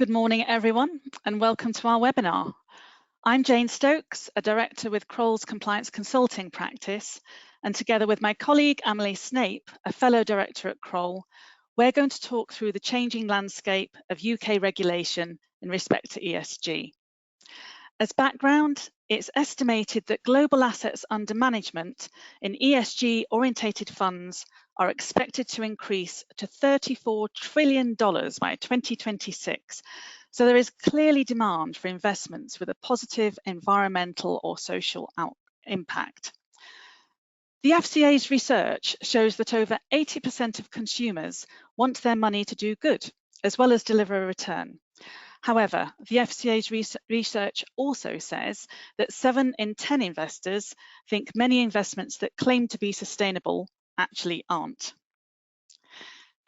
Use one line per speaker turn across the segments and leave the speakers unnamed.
Good morning, everyone, and welcome to our webinar. I'm Jane Stoakes, a director with Kroll's Compliance Consulting practice, and together with my colleague Amelie Snape, a fellow director at Kroll, we're going to talk through the changing landscape of UK regulation in respect to ESG. As background, it's estimated that global assets under management in ESG-orientated funds are expected to increase to $34 trillion by 2026. So there is clearly demand for investments with a positive environmental or social impact. The FCA's research shows that over 80% of consumers want their money to do good, as well as deliver a return. However, the FCA's research also says that 7 in 10 investors think many investments that claim to be sustainable actually aren't.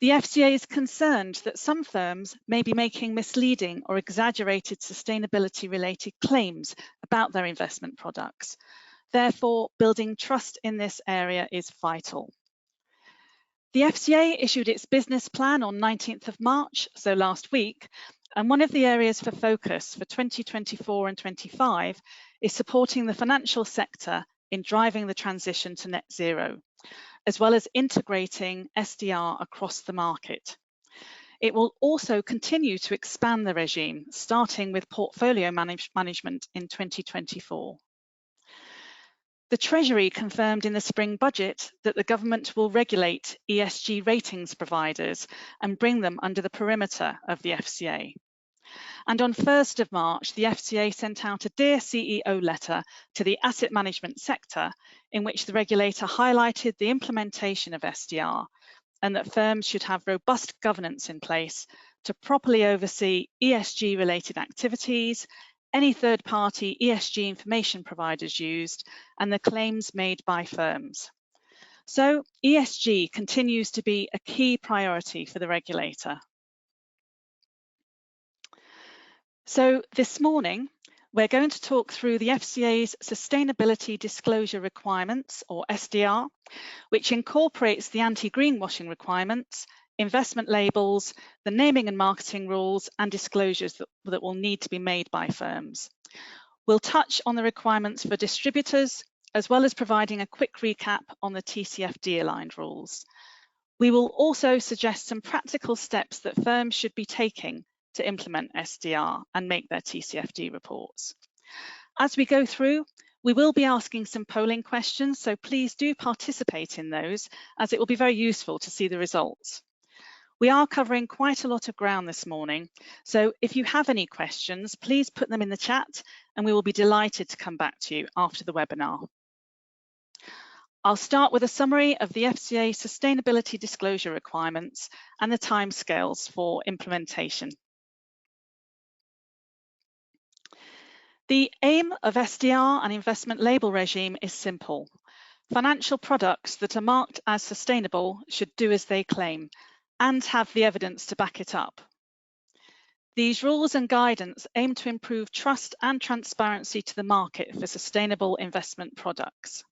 The FCA is concerned that some firms may be making misleading or exaggerated sustainability-related claims about their investment products. Therefore, building trust in this area is vital. The FCA issued its business plan on 19th of March, so last week, and one of the areas for focus for 2024 and 25 is supporting the financial sector in driving the transition to net zero, as well as integrating SDR across the market. It will also continue to expand the regime, starting with portfolio management in 2024. The Treasury confirmed in the spring budget that the government will regulate ESG ratings providers and bring them under the perimeter of the FCA. And on 1st of March, the FCA sent out a Dear CEO letter to the asset management sector in which the regulator highlighted the implementation of SDR and that firms should have robust governance in place to properly oversee ESG-related activities, any third-party ESG information providers used, and the claims made by firms. So ESG continues to be a key priority for the regulator. So this morning, we're going to talk through the FCA's Sustainability Disclosure Requirements, or SDR, which incorporates the anti-greenwashing requirements, investment labels, the naming and marketing rules, and disclosures that will need to be made by firms. We'll touch on the requirements for distributors, as well as providing a quick recap on the TCFD aligned rules. We will also suggest some practical steps that firms should be taking to implement SDR and make their TCFD reports. As we go through, we will be asking some polling questions, so please do participate in those, as it will be very useful to see the results. We are covering quite a lot of ground this morning, so if you have any questions, please put them in the chat and we will be delighted to come back to you after the webinar. I'll start with a summary of the FCA Sustainability Disclosure Requirements and the timescales for implementation. The aim of SDR and investment label regime is simple. Financial products that are marked as sustainable should do as they claim and have the evidence to back it up. These rules and guidance aim to improve trust and transparency to the market for sustainable investment products.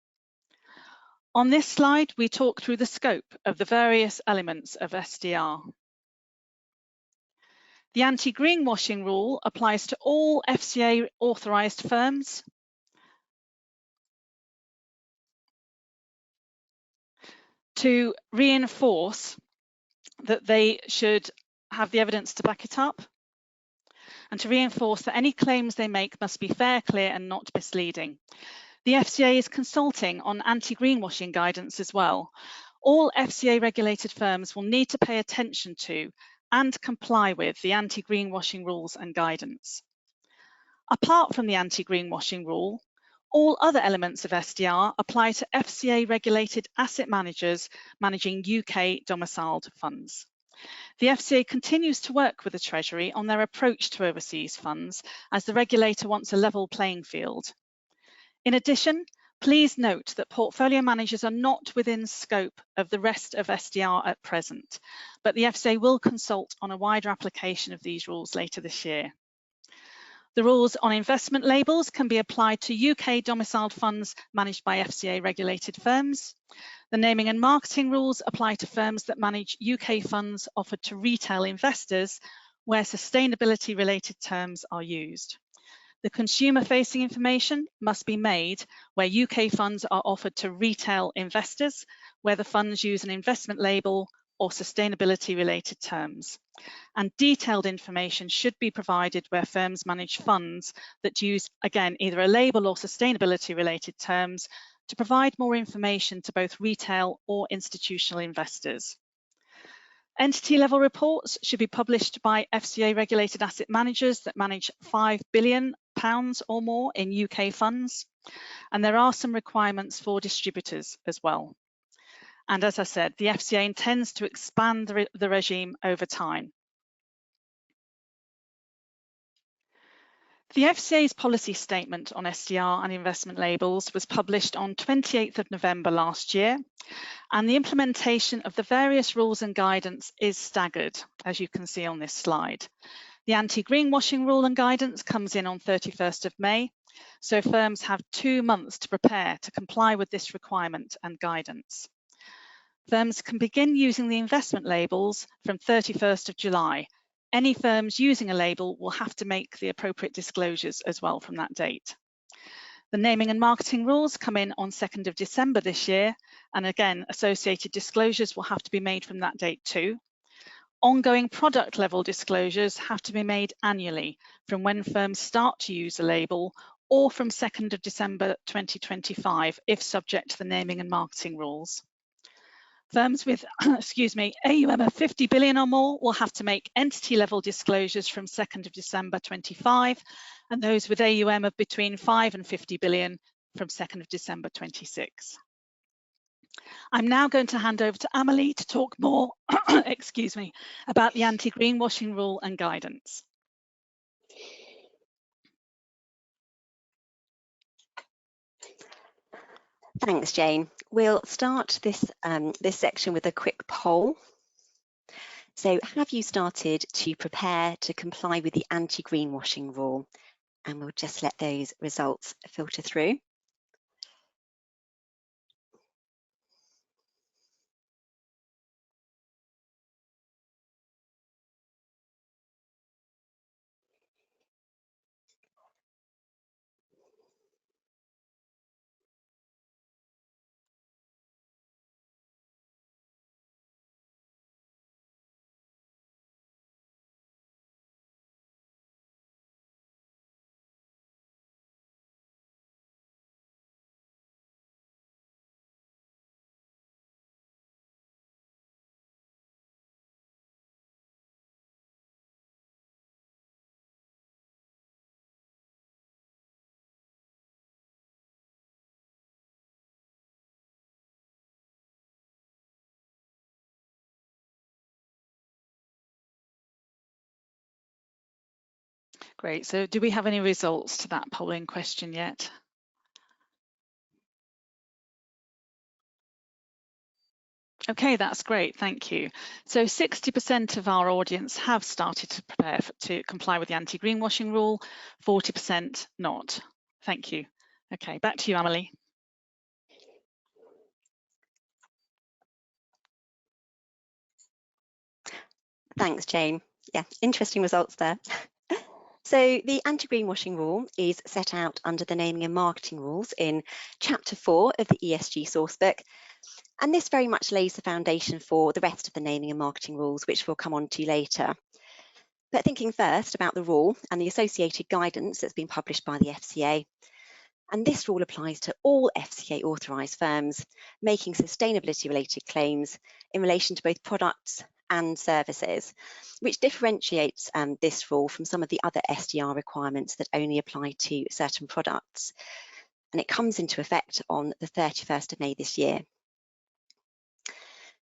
On this slide, we talk through the scope of the various elements of SDR. The anti-greenwashing rule applies to all FCA authorised firms to reinforce that they should have the evidence to back it up, and to reinforce that any claims they make must be fair, clear and not misleading. The FCA is consulting on anti-greenwashing guidance as well. All FCA regulated firms will need to pay attention to and comply with the anti-greenwashing rules and guidance. Apart from the anti-greenwashing rule, all other elements of SDR apply to FCA regulated asset managers managing UK domiciled funds. The FCA continues to work with the Treasury on their approach to overseas funds, as the regulator wants a level playing field. In addition, please note that portfolio managers are not within scope of the rest of SDR at present, but the FCA will consult on a wider application of these rules later this year. The rules on investment labels can be applied to UK domiciled funds managed by FCA regulated firms. The naming and marketing rules apply to firms that manage UK funds offered to retail investors, where sustainability-related terms are used. The consumer-facing information must be made where UK funds are offered to retail investors, where the funds use an investment label or sustainability-related terms. And detailed information should be provided where firms manage funds that use, again, either a label or sustainability-related terms to provide more information to both retail or institutional investors. Entity-level reports should be published by FCA-regulated asset managers that manage £5 billion or more in UK funds. And there are some requirements for distributors as well. And as I said, the FCA intends to expand the regime over time. The FCA's policy statement on SDR and investment labels was published on 28th of November last year, and the implementation of the various rules and guidance is staggered, as you can see on this slide. The anti-greenwashing rule and guidance comes in on 31st of May, so firms have 2 months to prepare to comply with this requirement and guidance. Firms can begin using the investment labels from 31st of July. Any firms using a label will have to make the appropriate disclosures as well from that date. The naming and marketing rules come in on 2nd of December this year, and again, associated disclosures will have to be made from that date too. Ongoing product level disclosures have to be made annually from when firms start to use a label or from 2nd of December 2025 if subject to the naming and marketing rules. Firms with, AUM of 50 billion or more will have to make entity-level disclosures from 2nd of December 25, and those with AUM of between 5 and 50 billion from 2nd of December 26. I'm now going to hand over to Amelie to talk more, about the anti-greenwashing rule and guidance.
Thanks, Jane. We'll start this section with a quick poll. So, have you started to prepare to comply with the anti-greenwashing rule? And we'll just let those results filter through.
Great, so do we have any results to that polling question yet? Okay, that's great, thank you. So 60% of our audience have started to prepare to comply with the anti-greenwashing rule, 40% not. Thank you. Okay, back to you, Amelie.
Thanks, Jane. Yeah, interesting results there. So the anti-greenwashing rule is set out under the naming and marketing rules in Chapter 4 of the ESG sourcebook. And this very much lays the foundation for the rest of the naming and marketing rules, which we'll come on to later. But thinking first about the rule and the associated guidance that's been published by the FCA. And this rule applies to all FCA authorised firms making sustainability-related claims in relation to both products and services, which differentiates this rule from some of the other SDR requirements that only apply to certain products. And it comes into effect on the 31st of May this year.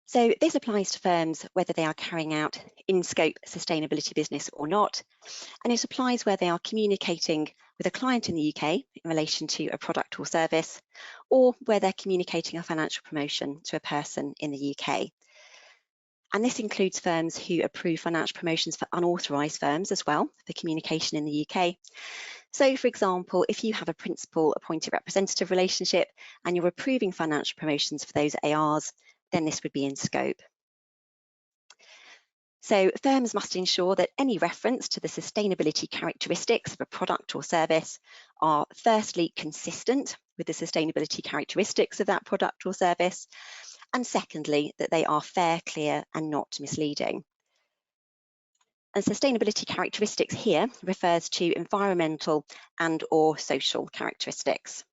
So this applies to firms whether they are carrying out in-scope sustainability business or not, and it applies where they are communicating with a client in the UK in relation to a product or service, or where they're communicating a financial promotion to a person in the UK. And this includes firms who approve financial promotions for unauthorised firms as well, for communication in the UK. So, for example, if you have a principal appointed representative relationship and you're approving financial promotions for those ARs, then this would be in scope. So firms must ensure that any reference to the sustainability characteristics of a product or service are firstly consistent with the sustainability characteristics of that product or service, and secondly, that they are fair, clear, and not misleading. And sustainability characteristics here refers to environmental and/or social characteristics.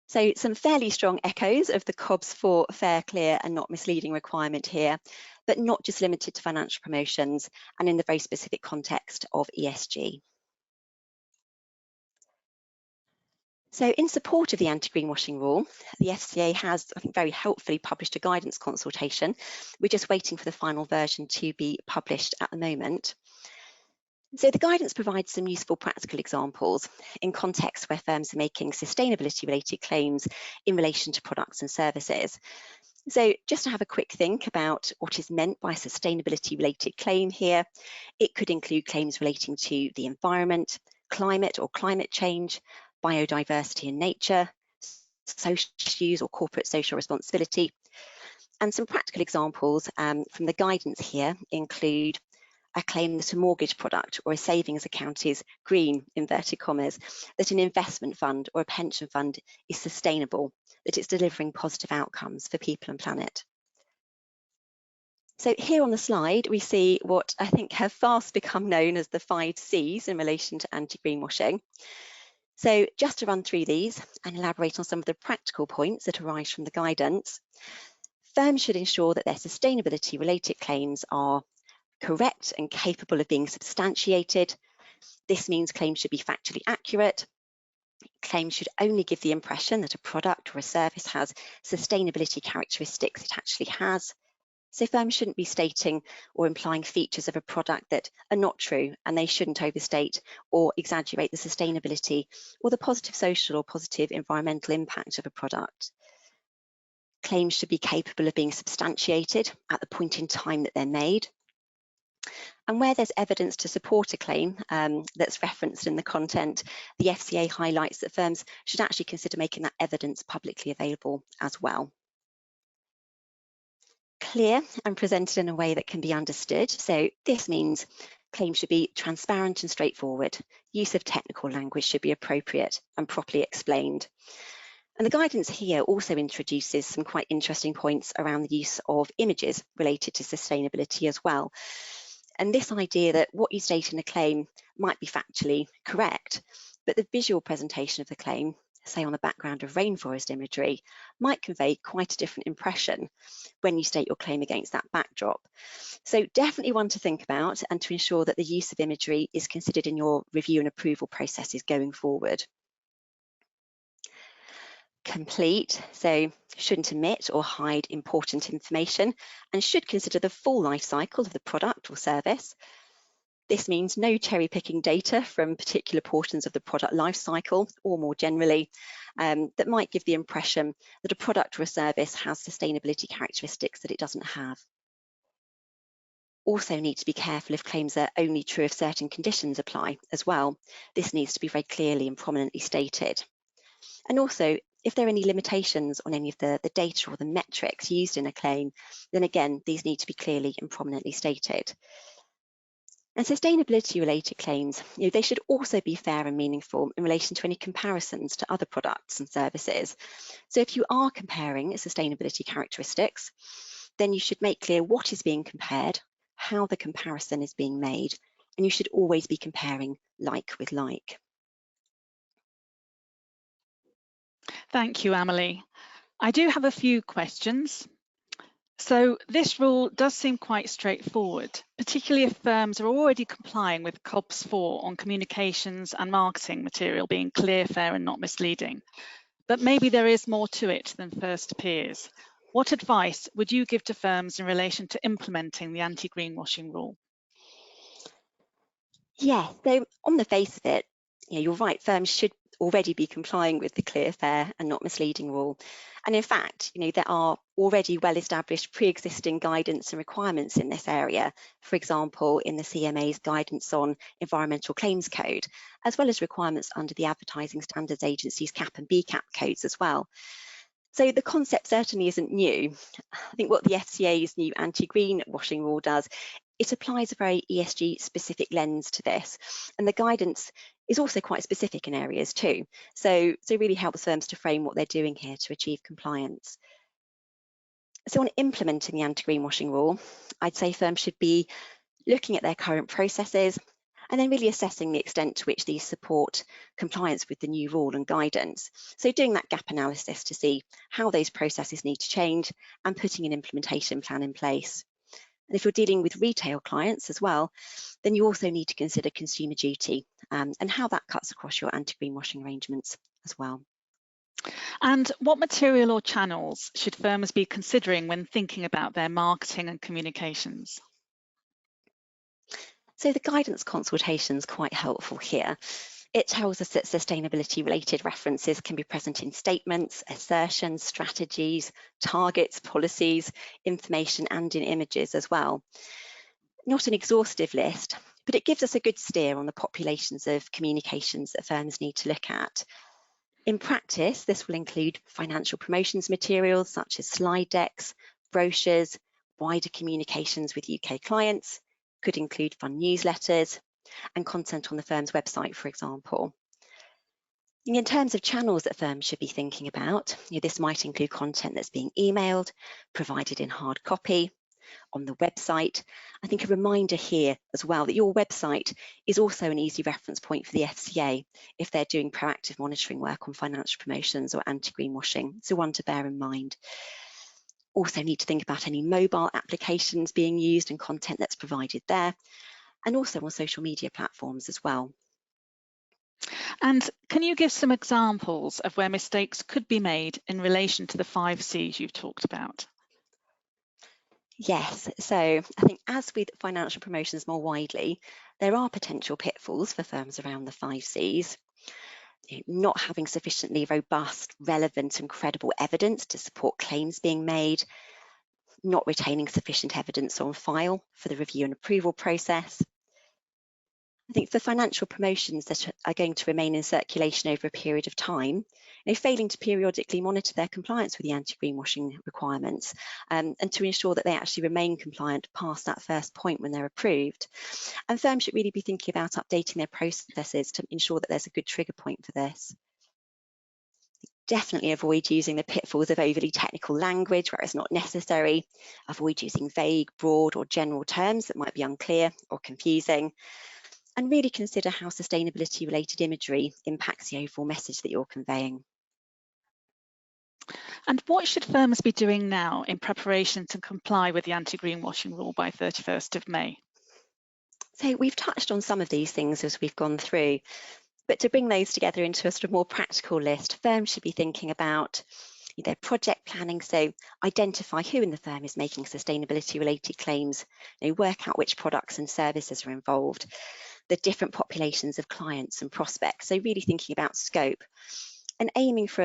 So some fairly strong echoes of the COBS 4 fair, clear, and not misleading requirement here, but not just limited to financial promotions and in the very specific context of ESG. So in support of the anti-greenwashing rule, the FCA has, I think, very helpfully published a guidance consultation. We're just waiting for the final version to be published at the moment. So the guidance provides some useful practical examples in contexts where firms are making sustainability-related claims in relation to products and services. So just to have a quick think about what is meant by sustainability-related claim here, it could include claims relating to the environment, climate or climate change, biodiversity and nature, social issues or corporate social responsibility. And some practical examples from the guidance here include a claim that a mortgage product or a savings account is green, inverted commas, that an investment fund or a pension fund is sustainable, that it's delivering positive outcomes for people and planet. So here on the slide, we see what I think have fast become known as the 5 C's in relation to anti-greenwashing. So just to run through these and elaborate on some of the practical points that arise from the guidance, firms should ensure that their sustainability-related claims are correct and capable of being substantiated. This means claims should be factually accurate. Claims should only give the impression that a product or a service has sustainability characteristics it actually has. So firms shouldn't be stating or implying features of a product that are not true, and they shouldn't overstate or exaggerate the sustainability or the positive social or positive environmental impact of a product. Claims should be capable of being substantiated at the point in time that they're made. And where there's evidence to support a claim that's referenced in the content, the FCA highlights that firms should actually consider making that evidence publicly available as well. Clear and presented in a way that can be understood. So this means claims should be transparent and straightforward. Use of technical language should be appropriate and properly explained. And the guidance here also introduces some quite interesting points around the use of images related to sustainability as well. And this idea that what you state in a claim might be factually correct, but the visual presentation of the claim, say on the background of rainforest imagery, might convey quite a different impression when you state your claim against that backdrop. So definitely one to think about and to ensure that the use of imagery is considered in your review and approval processes going forward. Complete, so shouldn't omit or hide important information and should consider the full life cycle of the product or service. This means no cherry picking data from particular portions of the product life cycle or more generally that might give the impression that a product or a service has sustainability characteristics that it doesn't have. Also need to be careful if claims are only true if certain conditions apply as well. This needs to be very clearly and prominently stated. And also, if there are any limitations on any of the data or the metrics used in a claim, then again, these need to be clearly and prominently stated. And sustainability-related claims, they should also be fair and meaningful in relation to any comparisons to other products and services. So if you are comparing sustainability characteristics, then you should make clear what is being compared, how the comparison is being made, and you should always be comparing like with like.
Thank you, Amelie. I do have a few questions. So this rule does seem quite straightforward, particularly if firms are already complying with COBS 4 on communications and marketing material being clear, fair and not misleading. But maybe there is more to it than first appears. What advice would you give to firms in relation to implementing the anti-greenwashing rule?
Yeah, so on the face of it, you're right, firms should already be complying with the clear, fair and not misleading rule. And in fact, there are already well-established pre-existing guidance and requirements in this area, for example, in the CMA's guidance on environmental claims code, as well as requirements under the Advertising Standards Agency's CAP and BCAP codes as well. So the concept certainly isn't new. I think what the FCA's new anti-greenwashing rule does, it applies a very ESG specific lens to this. And the guidance is also quite specific in areas too. So really helps firms to frame what they're doing here to achieve compliance. So on implementing the anti-greenwashing rule, I'd say firms should be looking at their current processes and then really assessing the extent to which these support compliance with the new rule and guidance. So doing that gap analysis to see how those processes need to change and putting an implementation plan in place. And if you're dealing with retail clients as well, then you also need to consider consumer duty and how that cuts across your anti-greenwashing arrangements as well.
And what material or channels should firms be considering when thinking about their marketing and communications?
So the guidance consultation is quite helpful here. It tells us that sustainability-related references can be present in statements, assertions, strategies, targets, policies, information, and in images as well. Not an exhaustive list, but it gives us a good steer on the populations of communications that firms need to look at. In practice, this will include financial promotions materials such as slide decks, brochures, wider communications with UK clients, could include fund newsletters, and content on the firm's website, for example. In terms of channels that firms should be thinking about, this might include content that's being emailed, provided in hard copy, on the website. I think a reminder here as well that your website is also an easy reference point for the FCA if they're doing proactive monitoring work on financial promotions or anti-greenwashing, so one to bear in mind. Also need to think about any mobile applications being used and content that's provided there, and also on social media platforms as well.
And can you give some examples of where mistakes could be made in relation to the 5 C's you've talked about?
Yes, so I think as with financial promotions more widely, there are potential pitfalls for firms around the 5 C's. Not having sufficiently robust, relevant and credible evidence to support claims being made, not retaining sufficient evidence on file for the review and approval process. I think for financial promotions that are going to remain in circulation over a period of time, failing to periodically monitor their compliance with the anti-greenwashing requirements and to ensure that they actually remain compliant past that first point when they're approved. And firms should really be thinking about updating their processes to ensure that there's a good trigger point for this. Definitely avoid using the pitfalls of overly technical language where it's not necessary. Avoid using vague, broad or general terms that might be unclear or confusing. And really consider how sustainability-related imagery impacts the overall message that you're conveying.
And what should firms be doing now in preparation to comply with the anti-greenwashing rule by 31st of May?
So we've touched on some of these things as we've gone through, but to bring those together into a sort of more practical list, firms should be thinking about their project planning, so identify who in the firm is making sustainability-related claims, work out which products and services are involved, the different populations of clients and prospects, so really thinking about scope and aiming for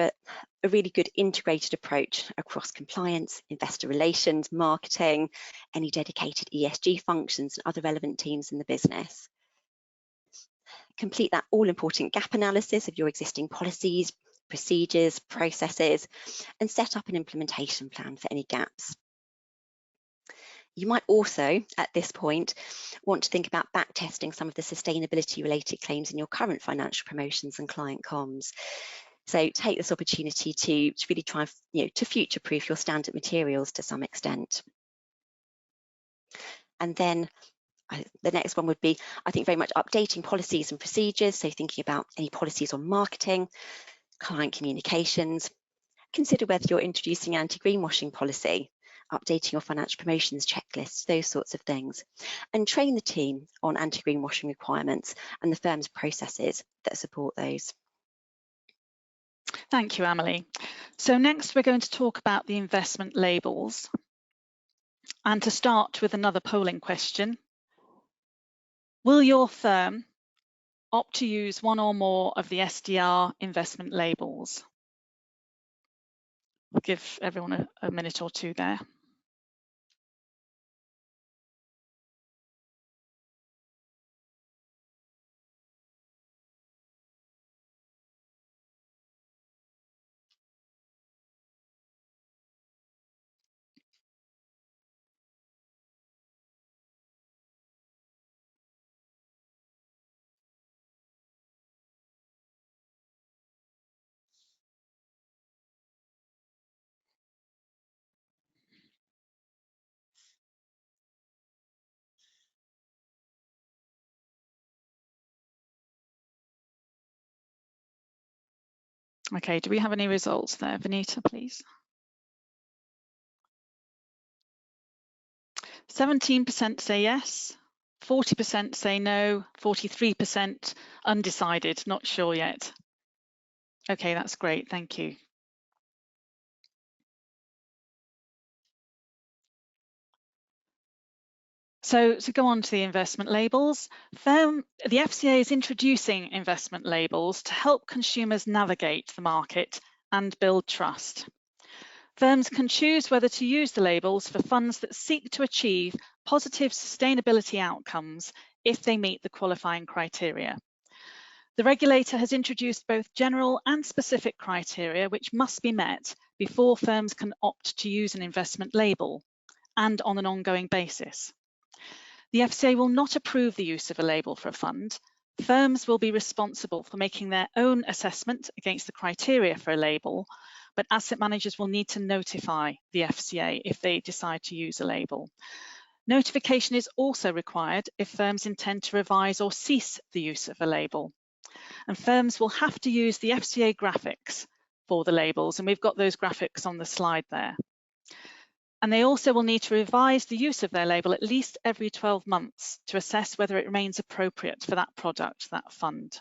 a really good integrated approach across compliance, investor relations, marketing, any dedicated ESG functions and other relevant teams in the business. Complete that all-important gap analysis of your existing policies, procedures, processes, and set up an implementation plan for any gaps. You might also, at this point, want to think about backtesting some of the sustainability-related claims in your current financial promotions and client comms. So take this opportunity to really try to future-proof your standard materials to some extent. And then the next one would be, I think, very much updating policies and procedures. So thinking about any policies on marketing, client communications. Consider whether you're introducing anti-greenwashing policy, updating your financial promotions checklists, those sorts of things. And train the team on anti-greenwashing requirements and the firm's processes that support those.
Thank you, Amelie. So next we're going to talk about the investment labels. And to start with another polling question, will your firm opt to use one or more of the SDR investment labels? I'll give everyone a minute or two there. Okay, do we have any results there? Benita, please. 17% say yes, 40% say no, 43% undecided, not sure yet. Okay, that's great, thank you. So to go on to the investment labels, the FCA is introducing investment labels to help consumers navigate the market and build trust. Firms can choose whether to use the labels for funds that seek to achieve positive sustainability outcomes if they meet the qualifying criteria. The regulator has introduced both general and specific criteria which must be met before firms can opt to use an investment label, and on an ongoing basis. The FCA will not approve the use of a label for a fund. Firms will be responsible for making their own assessment against the criteria for a label, but asset managers will need to notify the FCA if they decide to use a label. Notification is also required if firms intend to revise or cease the use of a label. And firms will have to use the FCA graphics for the labels, and we've got those graphics on the slide there. And they also will need to revise the use of their label at least every 12 months to assess whether it remains appropriate for that product, that fund.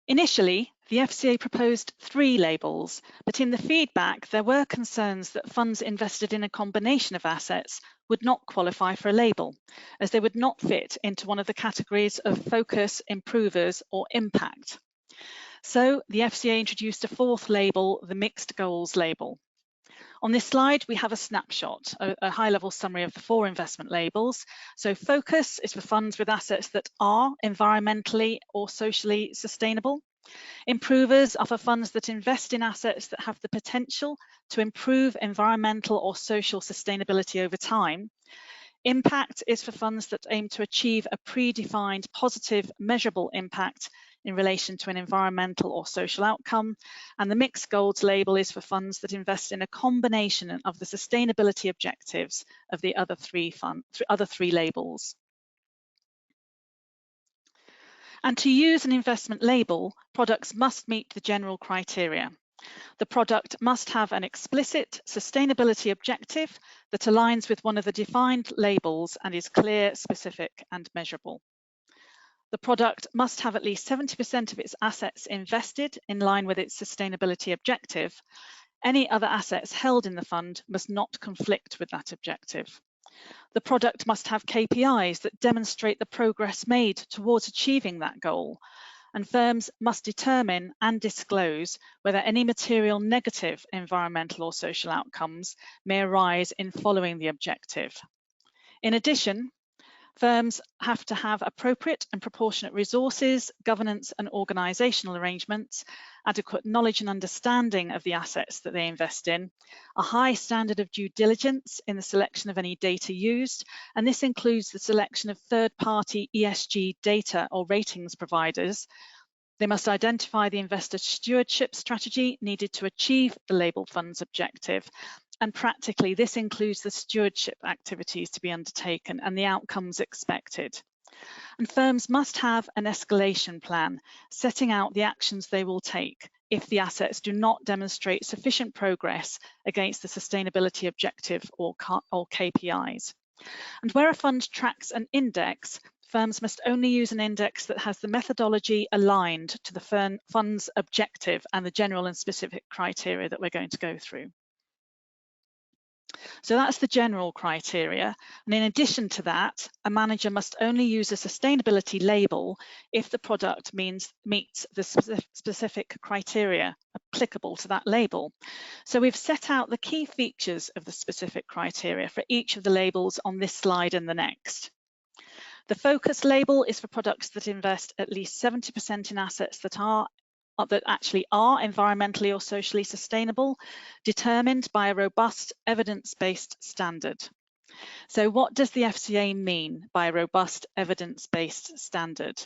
Initially, the FCA proposed 3 labels, but in the feedback, there were concerns that funds invested in a combination of assets would not qualify for a label, as they would not fit into one of the categories of focus, improvers, or impact. So the FCA introduced a 4th label, the mixed goals label. On this slide, we have a snapshot, a high-level summary of the 4 investment labels. So focus is for funds with assets that are environmentally or socially sustainable. Improvers are for funds that invest in assets that have the potential to improve environmental or social sustainability over time. Impact is for funds that aim to achieve a predefined positive measurable impact in relation to an environmental or social outcome. And the mixed goals label is for funds that invest in a combination of the sustainability objectives of the other three labels. And to use an investment label, products must meet the general criteria. The product must have an explicit sustainability objective that aligns with one of the defined labels and is clear, specific, and measurable. The product must have at least 70% of its assets invested in line with its sustainability objective. Any other assets held in the fund must not conflict with that objective. The product must have KPIs that demonstrate the progress made towards achieving that goal, and firms must determine and disclose whether any material negative environmental or social outcomes may arise in following the objective. In addition, firms have to have appropriate and proportionate resources, governance and organisational arrangements, adequate knowledge and understanding of the assets that they invest in, a high standard of due diligence in the selection of any data used, and this includes the selection of third-party ESG data or ratings providers. They must identify the investor stewardship strategy needed to achieve the labelled fund's objective. And practically, this includes the stewardship activities to be undertaken and the outcomes expected. And firms must have an escalation plan, setting out the actions they will take if the assets do not demonstrate sufficient progress against the sustainability objective or KPIs. And where a fund tracks an index, firms must only use an index that has the methodology aligned to the fund's objective and the general and specific criteria that we're going to go through. So that's the general criteria. And in addition to that, a manager must only use a sustainability label if the product meets the specific criteria applicable to that label. So we've set out the key features of the specific criteria for each of the labels on this slide and the next. The focus label is for products that invest at least 70% in assets that actually are environmentally or socially sustainable, determined by a robust evidence-based standard. So what does the FCA mean by a robust evidence-based standard?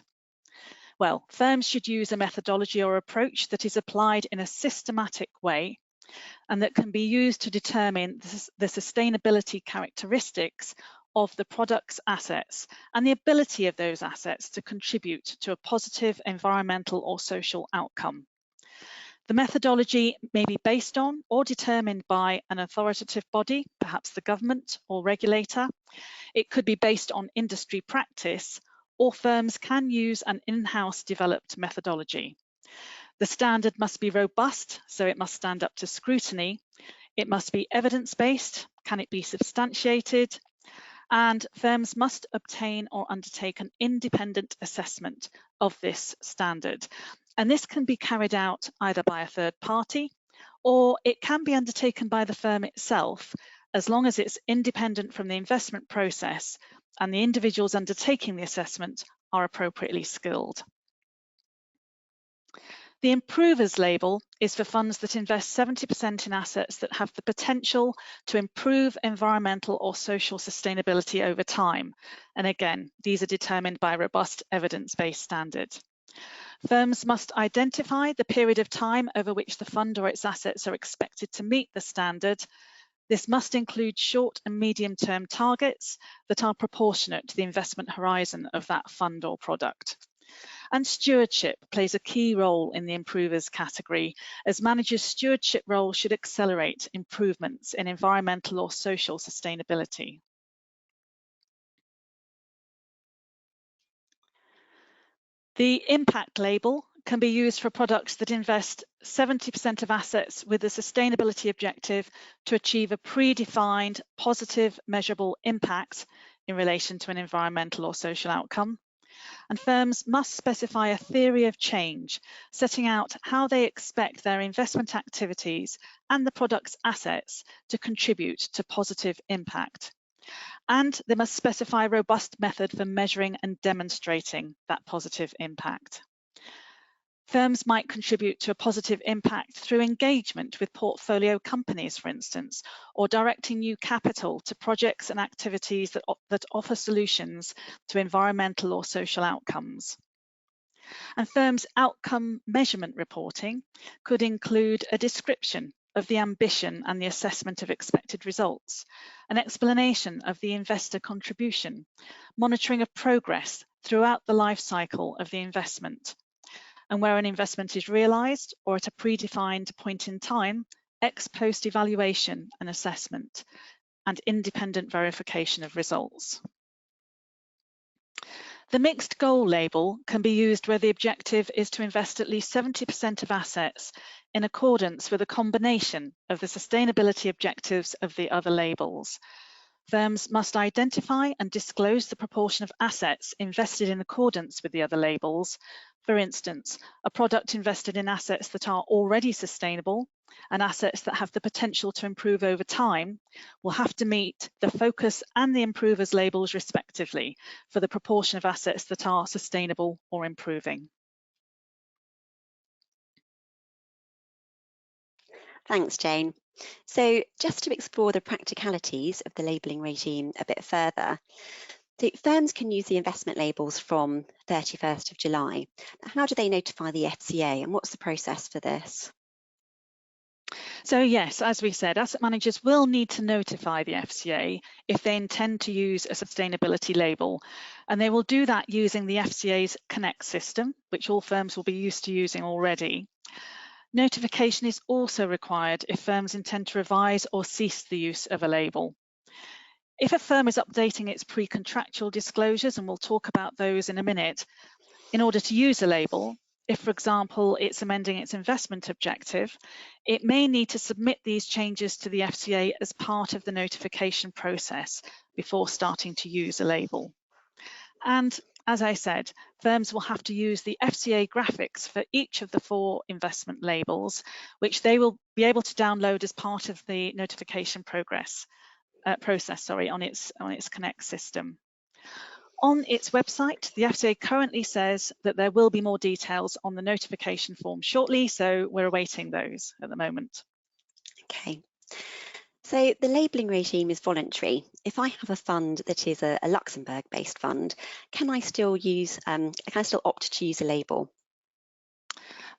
Well, firms should use a methodology or approach that is applied in a systematic way and that can be used to determine the sustainability characteristics of the product's assets and the ability of those assets to contribute to a positive environmental or social outcome. The methodology may be based on or determined by an authoritative body, perhaps the government or regulator. It could be based on industry practice, or firms can use an in-house developed methodology. The standard must be robust, so it must stand up to scrutiny. It must be evidence-based, can it be substantiated? And firms must obtain or undertake an independent assessment of this standard. And this can be carried out either by a third party, or it can be undertaken by the firm itself, as long as it's independent from the investment process and the individuals undertaking the assessment are appropriately skilled. The Improvers label is for funds that invest 70% in assets that have the potential to improve environmental or social sustainability over time. And again, these are determined by a robust evidence-based standard. Firms must identify the period of time over which the fund or its assets are expected to meet the standard. This must include short and medium-term targets that are proportionate to the investment horizon of that fund or product. And stewardship plays a key role in the Improvers category, as managers' stewardship role should accelerate improvements in environmental or social sustainability. The impact label can be used for products that invest 70% of assets with a sustainability objective to achieve a predefined positive measurable impact in relation to an environmental or social outcome. And firms must specify a theory of change, setting out how they expect their investment activities and the product's assets to contribute to positive impact. And they must specify a robust method for measuring and demonstrating that positive impact. Firms might contribute to a positive impact through engagement with portfolio companies, for instance, or directing new capital to projects and activities that offer solutions to environmental or social outcomes. And firms' outcome measurement reporting could include a description of the ambition and the assessment of expected results, an explanation of the investor contribution, monitoring of progress throughout the life cycle of the investment, and where an investment is realised or at a predefined point in time, ex post evaluation and assessment, and independent verification of results. The mixed goal label can be used where the objective is to invest at least 70% of assets in accordance with a combination of the sustainability objectives of the other labels. Firms must identify and disclose the proportion of assets invested in accordance with the other labels. For instance, a product invested in assets that are already sustainable and assets that have the potential to improve over time will have to meet the focus and the improvers labels respectively for the proportion of assets that are sustainable or improving.
Thanks, Jane. So just to explore the practicalities of the labelling regime a bit further, so firms can use the investment labels from 31st of July. How do they notify the FCA and what's the process for this?
So yes, as we said, asset managers will need to notify the FCA if they intend to use a sustainability label, and they will do that using the FCA's Connect system, which all firms will be used to using already. Notification is also required if firms intend to revise or cease the use of a label. If a firm is updating its pre-contractual disclosures, and we'll talk about those in a minute, in order to use a label, if, for example, it's amending its investment objective, it may need to submit these changes to the FCA as part of the notification process before starting to use a label. And as I said, firms will have to use the FCA graphics for each of the 4 investment labels, which they will be able to download as part of the notification process on its Connect system. On its website, the FCA currently says that there will be more details on the notification form shortly, so we're awaiting those at the moment. Okay.
So the labelling regime is voluntary. If I have a fund that is a Luxembourg-based fund, can I still opt to use a label?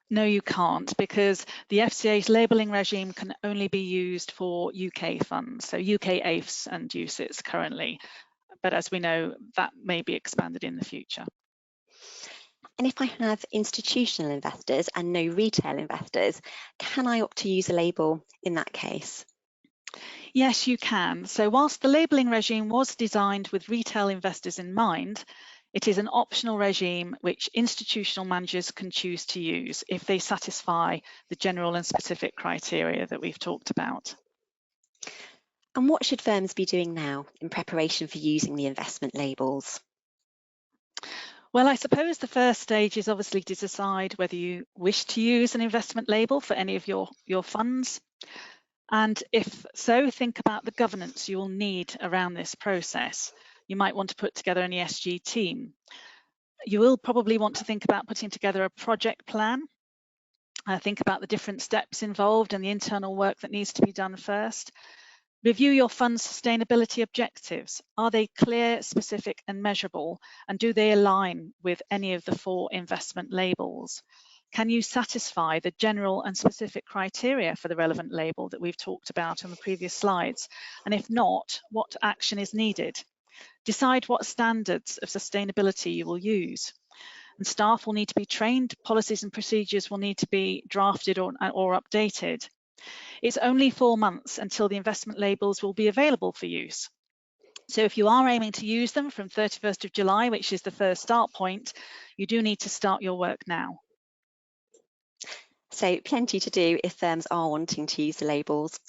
No, you can't, because the FCA's labelling regime can only be used for UK funds, so UK AIFs and UCITS currently. but as we know, that may be expanded in the future.
And if I have institutional investors and no retail investors, can I opt to use a label in that case?
Yes, you can. So whilst the labelling regime was designed with retail investors in mind, it is an optional regime which institutional managers can choose to use if they satisfy the general and specific criteria that we've talked about.
And what should firms be doing now in preparation for using the investment labels?
Well, I suppose the first stage is obviously to decide whether you wish to use an investment label for any of your funds. And if so, think about the governance you will need around this process. You might want to put together an ESG team. You will probably want to think about putting together a project plan. Think about the different steps involved and the internal work that needs to be done first. Review your fund's sustainability objectives. Are they clear, specific, and measurable? And do they align with any of the 4 investment labels? Can you satisfy the general and specific criteria for the relevant label that we've talked about in the previous slides? And if not, what action is needed? Decide what standards of sustainability you will use. And staff will need to be trained, policies and procedures will need to be drafted or updated. It's only 4 months until the investment labels will be available for use. So if you are aiming to use them from 31st of July, which is the first start point, you do need to start your work now.
So plenty to do if firms are wanting to use the labels.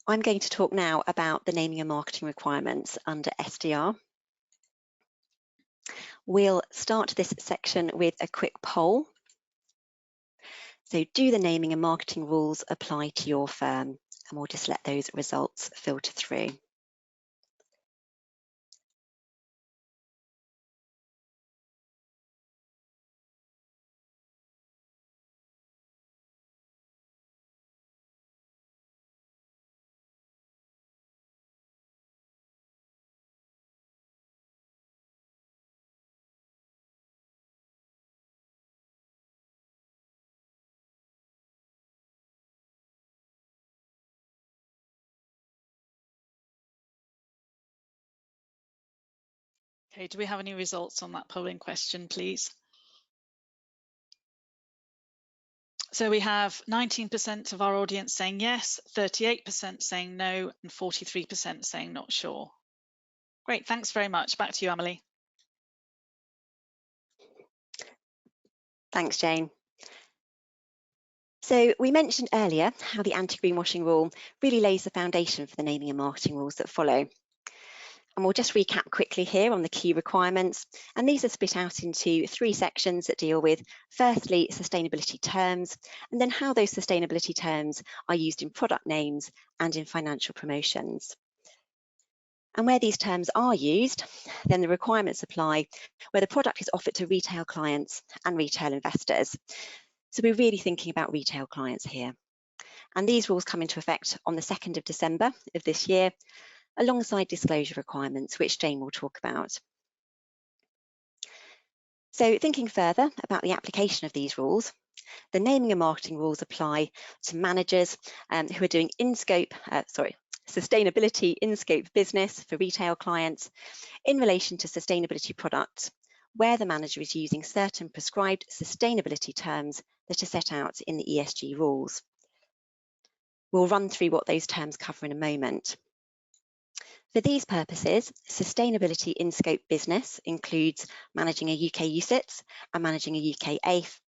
I'm going to talk now about the naming and marketing requirements under SDR. We'll start this section with a quick poll. So do the naming and marketing rules apply to your firm? And we'll just let those results filter through.
Okay, do we have any results on that polling question, please? So we have 19% of our audience saying yes, 38% saying no, and 43% saying not sure. Great, thanks very much. Back to you, Amelie.
Thanks, Jane. So we mentioned earlier how the anti-greenwashing rule really lays the foundation for the naming and marketing rules that follow. And we'll just recap quickly here on the key requirements. And these are split out into 3 sections that deal with, firstly, sustainability terms, and then how those sustainability terms are used in product names and in financial promotions. And where these terms are used, then the requirements apply where the product is offered to retail clients and retail investors. So we're really thinking about retail clients here. And these rules come into effect on the 2nd of December of this year, alongside disclosure requirements, which Jane will talk about. So thinking further about the application of these rules, the naming and marketing rules apply to managers who are doing sustainability in-scope business for retail clients in relation to sustainability products, where the manager is using certain prescribed sustainability terms that are set out in the ESG rules. We'll run through what those terms cover in a moment. For these purposes, sustainability in scope business includes managing a UK UCITS and managing a UK AIF,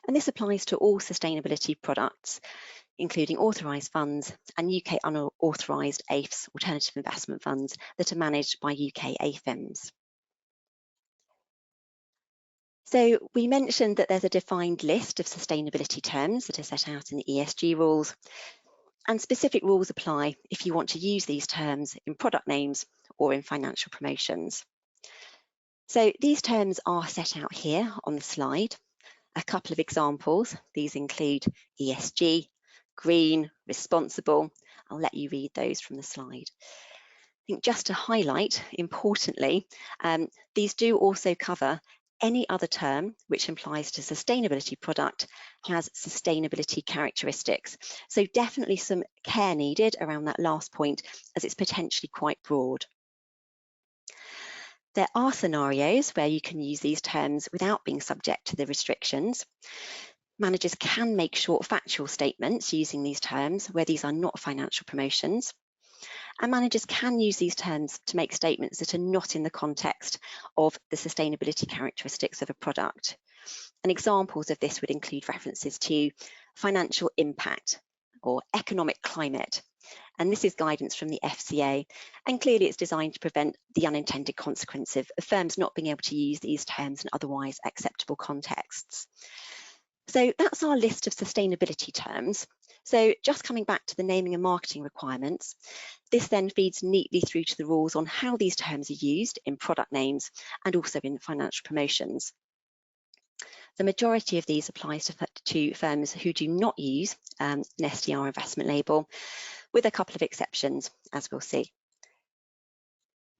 and this applies to all sustainability products, including authorised funds and UK unauthorised AIFs, alternative investment funds, that are managed by UK AIFMs. So we mentioned that there's a defined list of sustainability terms that are set out in the ESG rules, and specific rules apply if you want to use these terms in product names or in financial promotions. So these terms are set out here on the slide. A couple of examples. These include ESG, green, responsible. I'll let you read those from the slide. I think just to highlight, importantly, these do also cover any other term which implies to sustainability product has sustainability characteristics. So definitely some care needed around that last point, as it's potentially quite broad. There are scenarios where you can use these terms without being subject to the restrictions. Managers can make short factual statements using these terms where these are not financial promotions. And managers can use these terms to make statements that are not in the context of the sustainability characteristics of a product. And examples of this would include references to financial impact or economic climate. And this is guidance from the FCA. And clearly it's designed to prevent the unintended consequence of firms not being able to use these terms in otherwise acceptable contexts. So that's our list of sustainability terms. So just coming back to the naming and marketing requirements, this then feeds neatly through to the rules on how these terms are used in product names and also in financial promotions. The majority of these applies to firms who do not use an SDR investment label, with a couple of exceptions, as we'll see.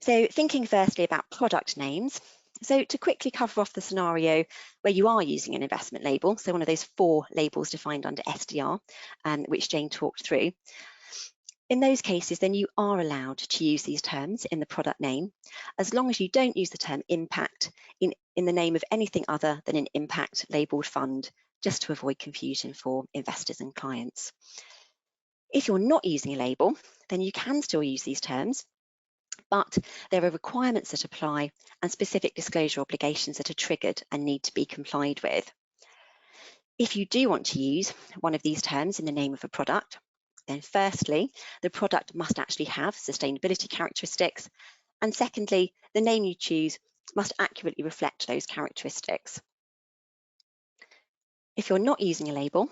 So thinking firstly about product names. So to quickly cover off the scenario where you are using an investment label, so one of those 4 labels defined under SDR, which Jane talked through. In those cases, then you are allowed to use these terms in the product name, as long as you don't use the term impact in the name of anything other than an impact labelled fund, just to avoid confusion for investors and clients. If you're not using a label, then you can still use these terms, but there are requirements that apply and specific disclosure obligations that are triggered and need to be complied with. If you do want to use one of these terms in the name of a product, then firstly, the product must actually have sustainability characteristics, and secondly, the name you choose must accurately reflect those characteristics. If you're not using a label,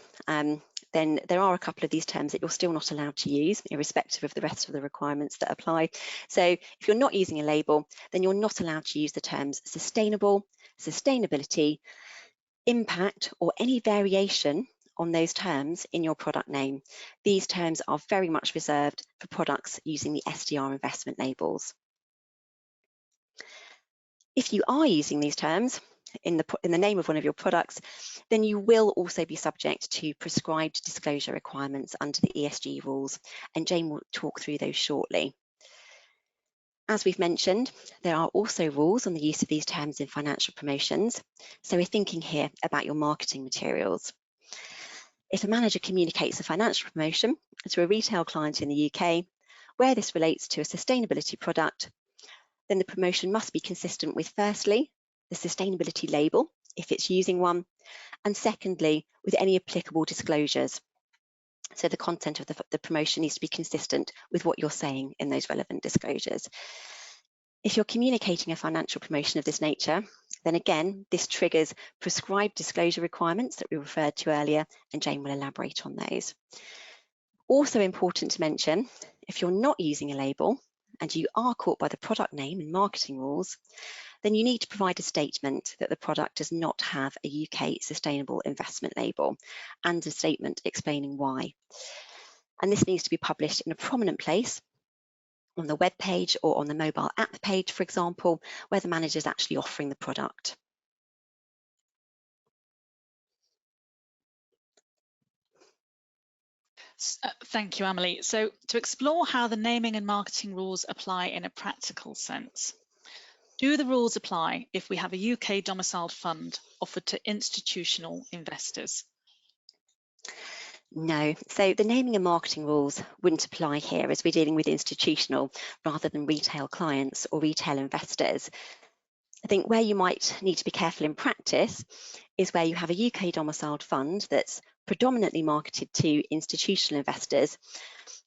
then there are a couple of these terms that you're still not allowed to use, irrespective of the rest of the requirements that apply. So if you're not using a label, then you're not allowed to use the terms sustainable, sustainability, impact, or any variation on those terms in your product name. These terms are very much reserved for products using the SDR investment labels. If you are using these terms in the name of one of your products, then you will also be subject to prescribed disclosure requirements under the ESG rules, and Jane will talk through those shortly. As we've mentioned, there are also rules on the use of these terms in financial promotions, so we're thinking here about your marketing materials. If a manager communicates a financial promotion to a retail client in the UK, where this relates to a sustainability product, then the promotion must be consistent with, firstly, the sustainability label, if it's using one, and secondly, with any applicable disclosures. So the content of the promotion needs to be consistent with what you're saying in those relevant disclosures. If you're communicating a financial promotion of this nature, then again, this triggers prescribed disclosure requirements that we referred to earlier, and Jane will elaborate on those. Also important to mention, if you're not using a label and you are caught by the product name and marketing rules, then you need to provide a statement that the product does not have a UK sustainable investment label and a statement explaining why. And this needs to be published in a prominent place on the web page or on the mobile app page, for example, where the manager is actually offering the product.
Thank you, Amelie. So to explore how the naming and marketing rules apply in a practical sense, do the rules apply if we have a UK domiciled fund offered to institutional investors?
No, so the naming and marketing rules wouldn't apply here, as we're dealing with institutional rather than retail clients or retail investors. I think where you might need to be careful in practice is where you have a UK domiciled fund that's predominantly marketed to institutional investors,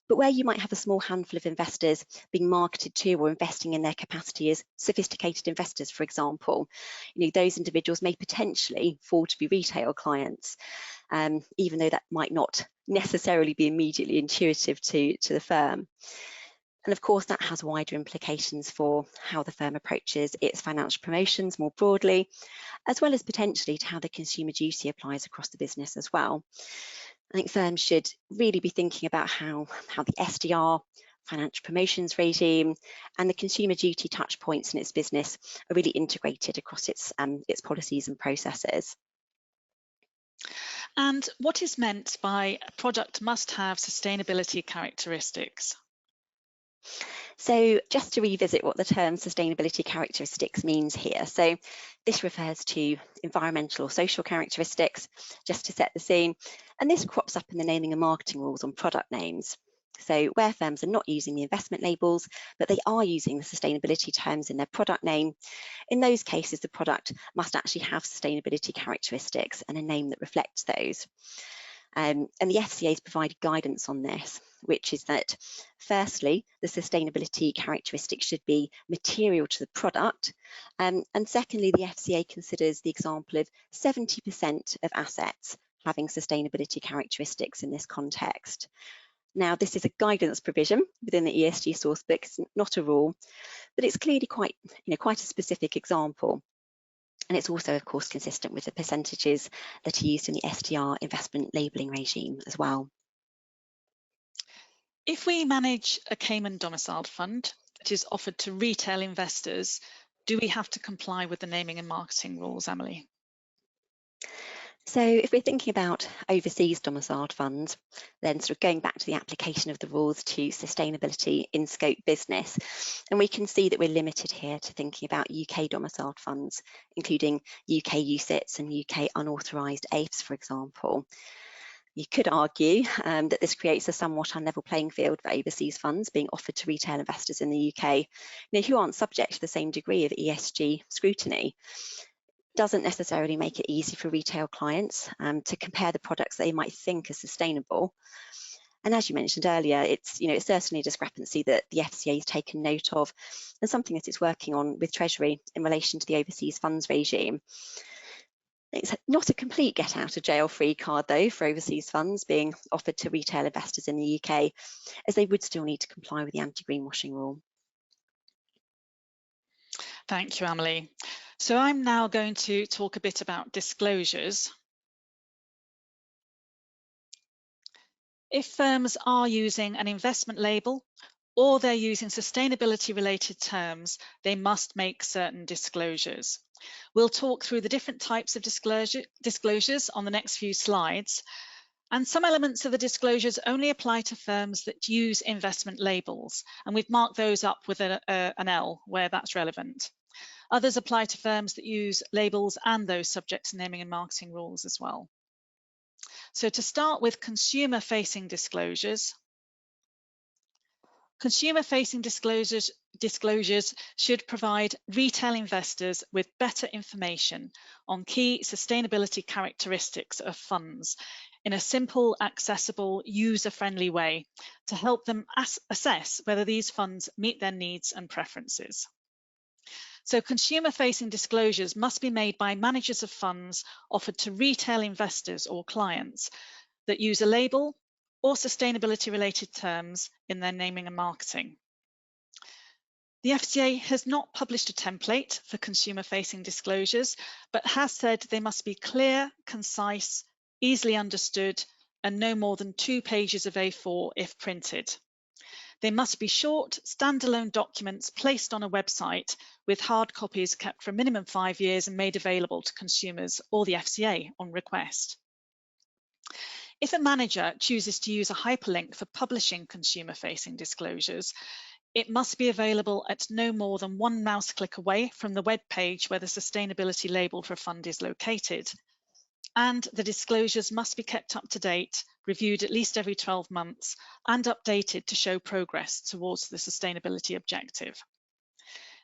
but where you might have a small handful of investors being marketed to or investing in their capacity as sophisticated investors, for example. Those individuals may potentially fall to be retail clients, even though that might not necessarily be immediately intuitive to the firm. And of course, that has wider implications for how the firm approaches its financial promotions more broadly, as well as potentially to how the consumer duty applies across the business as well. I think firms should really be thinking about how the SDR, financial promotions regime, and the consumer duty touch points in its business are really integrated across its policies and processes.
And what is meant by a product must have sustainability characteristics?
So just to revisit what the term sustainability characteristics means here. So this refers to environmental or social characteristics, just to set the scene. And this crops up in the naming and marketing rules on product names. So where firms are not using the investment labels, but they are using the sustainability terms in their product name, in those cases, the product must actually have sustainability characteristics and a name that reflects those. And the FCA has provided guidance on this, which is that firstly, the sustainability characteristics should be material to the product. And secondly, the FCA considers the example of 70% of assets having sustainability characteristics in this context. Now, this is a guidance provision within the ESG sourcebook, it's not a rule, but it's clearly quite a specific example. And it's also, of course, consistent with the percentages that are used in the SDR investment labelling regime as well.
If we manage a Cayman domiciled fund that is offered to retail investors, do we have to comply with the naming and marketing rules, Amelie?
So if we're thinking about overseas domiciled funds, then sort of going back to the application of the rules to sustainability in scope business, and we can see that we're limited here to thinking about UK domiciled funds, including UK UCITS and UK unauthorised AIFs, for example. You could argue that this creates a somewhat unlevel playing field for overseas funds being offered to retail investors in the UK, who aren't subject to the same degree of ESG scrutiny. Doesn't necessarily make it easy for retail clients to compare the products they might think are sustainable. And as you mentioned earlier, it's certainly a discrepancy that the FCA has taken note of and something that it's working on with Treasury in relation to the overseas funds regime. It's not a complete get out of jail free card though for overseas funds being offered to retail investors in the UK, as they would still need to comply with the anti-greenwashing rule.
Thank you, Amelie. So I'm now going to talk a bit about disclosures. If firms are using an investment label or they're using sustainability related terms, they must make certain disclosures. We'll talk through the different types of disclosures on the next few slides. And some elements of the disclosures only apply to firms that use investment labels. And we've marked those up with an L where that's relevant. Others apply to firms that use labels and those subject to naming and marketing rules as well. So to start with consumer-facing disclosures. Consumer-facing disclosures should provide retail investors with better information on key sustainability characteristics of funds in a simple, accessible, user-friendly way to help them assess whether these funds meet their needs and preferences. So consumer-facing disclosures must be made by managers of funds offered to retail investors or clients that use a label or sustainability-related terms in their naming and marketing. The FCA has not published a template for consumer-facing disclosures, but has said they must be clear, concise, easily understood, and no more than 2 pages of A4 if printed. They must be short, standalone documents placed on a website with hard copies kept for a minimum 5 years and made available to consumers or the FCA on request. If a manager chooses to use a hyperlink for publishing consumer-facing disclosures, it must be available at no more than 1 mouse click away from the web page where the sustainability label for a fund is located. And the disclosures must be kept up to date, reviewed at least every 12 months, and updated to show progress towards the sustainability objective.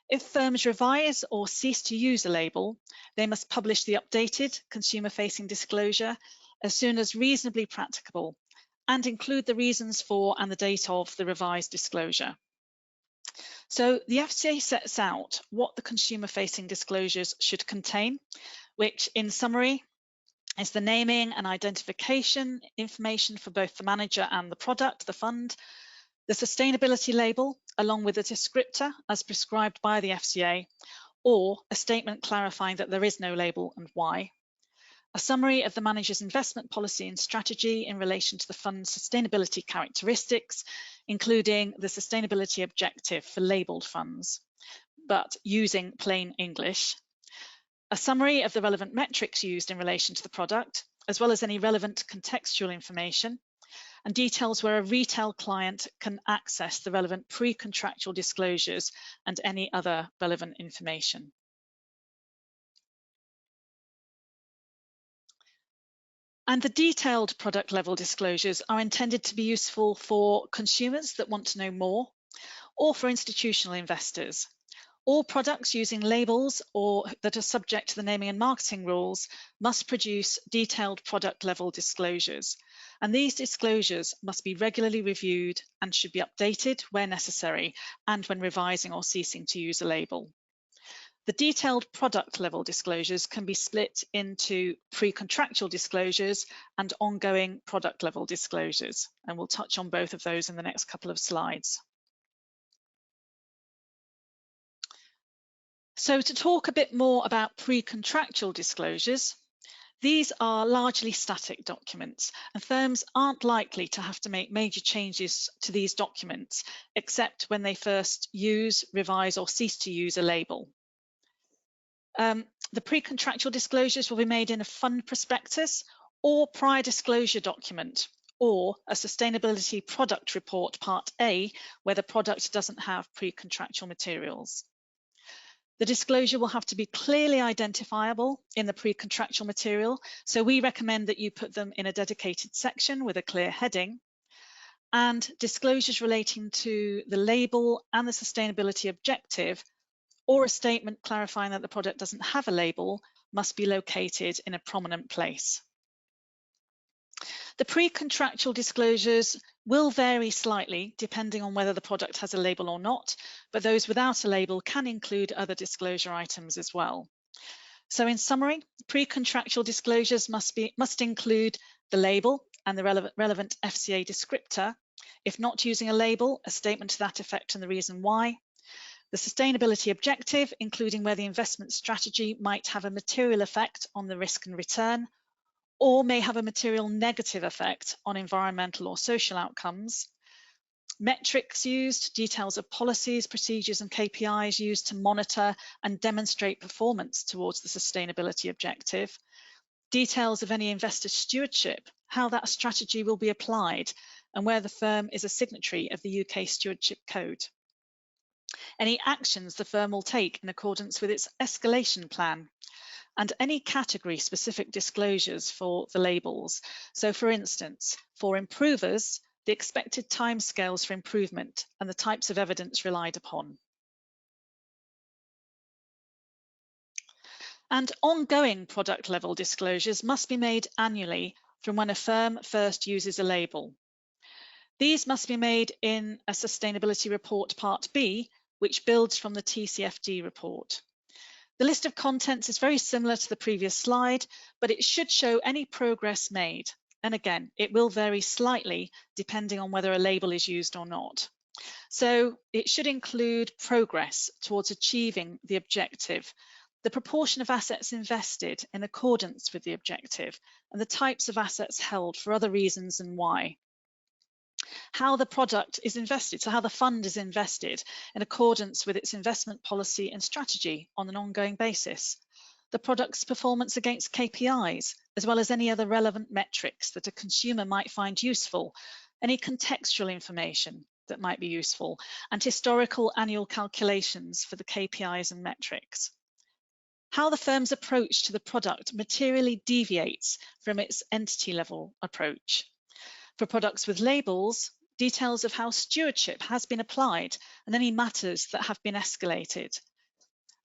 If firms revise or cease to use a label, they must publish the updated consumer-facing disclosure as soon as reasonably practicable and include the reasons for and the date of the revised disclosure. So the FCA sets out what the consumer-facing disclosures should contain, which in summary is the naming and identification information for both the manager and the product, the fund, the sustainability label, along with a descriptor as prescribed by the FCA, or a statement clarifying that there is no label and why, a summary of the manager's investment policy and strategy in relation to the fund's sustainability characteristics, including the sustainability objective for labelled funds, but using plain English, a summary of the relevant metrics used in relation to the product, as well as any relevant contextual information, and details where a retail client can access the relevant pre-contractual disclosures and any other relevant information. And the detailed product level disclosures are intended to be useful for consumers that want to know more, or for institutional investors. All products using labels or that are subject to the naming and marketing rules must produce detailed product level disclosures. And these disclosures must be regularly reviewed and should be updated where necessary and when revising or ceasing to use a label. The detailed product level disclosures can be split into pre-contractual disclosures and ongoing product level disclosures, and we'll touch on both of those in the next couple of slides. So to talk a bit more about pre-contractual disclosures, these are largely static documents, and firms aren't likely to have to make major changes to these documents except when they first use, revise, or cease to use a label. The pre-contractual disclosures will be made in a fund prospectus or prior disclosure document, or a sustainability product report part A, where the product doesn't have pre-contractual materials. The disclosure will have to be clearly identifiable in the pre-contractual material, so we recommend that you put them in a dedicated section with a clear heading. And disclosures relating to the label and the sustainability objective, or a statement clarifying that the product doesn't have a label, must be located in a prominent place. The pre-contractual disclosures will vary slightly depending on whether the product has a label or not, but those without a label can include other disclosure items as well. So in summary, pre-contractual disclosures must include the label and the relevant FCA descriptor. If not using a label, a statement to that effect and the reason why. The sustainability objective, including where the investment strategy might have a material effect on the risk and return, or may have a material negative effect on environmental or social outcomes. Metrics used, details of policies, procedures, and KPIs used to monitor and demonstrate performance towards the sustainability objective. Details of any investor stewardship, how that strategy will be applied, and where the firm is a signatory of the UK Stewardship Code. Any actions the firm will take in accordance with its escalation plan, and any category-specific disclosures for the labels. So for instance, for improvers, the expected timescales for improvement and the types of evidence relied upon. And ongoing product level disclosures must be made annually from when a firm first uses a label. These must be made in a sustainability report part B, which builds from the TCFD report. The list of contents is very similar to the previous slide, but it should show any progress made. And again, it will vary slightly depending on whether a label is used or not. So it should include progress towards achieving the objective, the proportion of assets invested in accordance with the objective, and the types of assets held for other reasons and why. How the product is invested, so how the fund is invested in accordance with its investment policy and strategy on an ongoing basis. The product's performance against KPIs, as well as any other relevant metrics that a consumer might find useful, any contextual information that might be useful, and historical annual calculations for the KPIs and metrics. How the firm's approach to the product materially deviates from its entity level approach. For products with labels, details of how stewardship has been applied and any matters that have been escalated.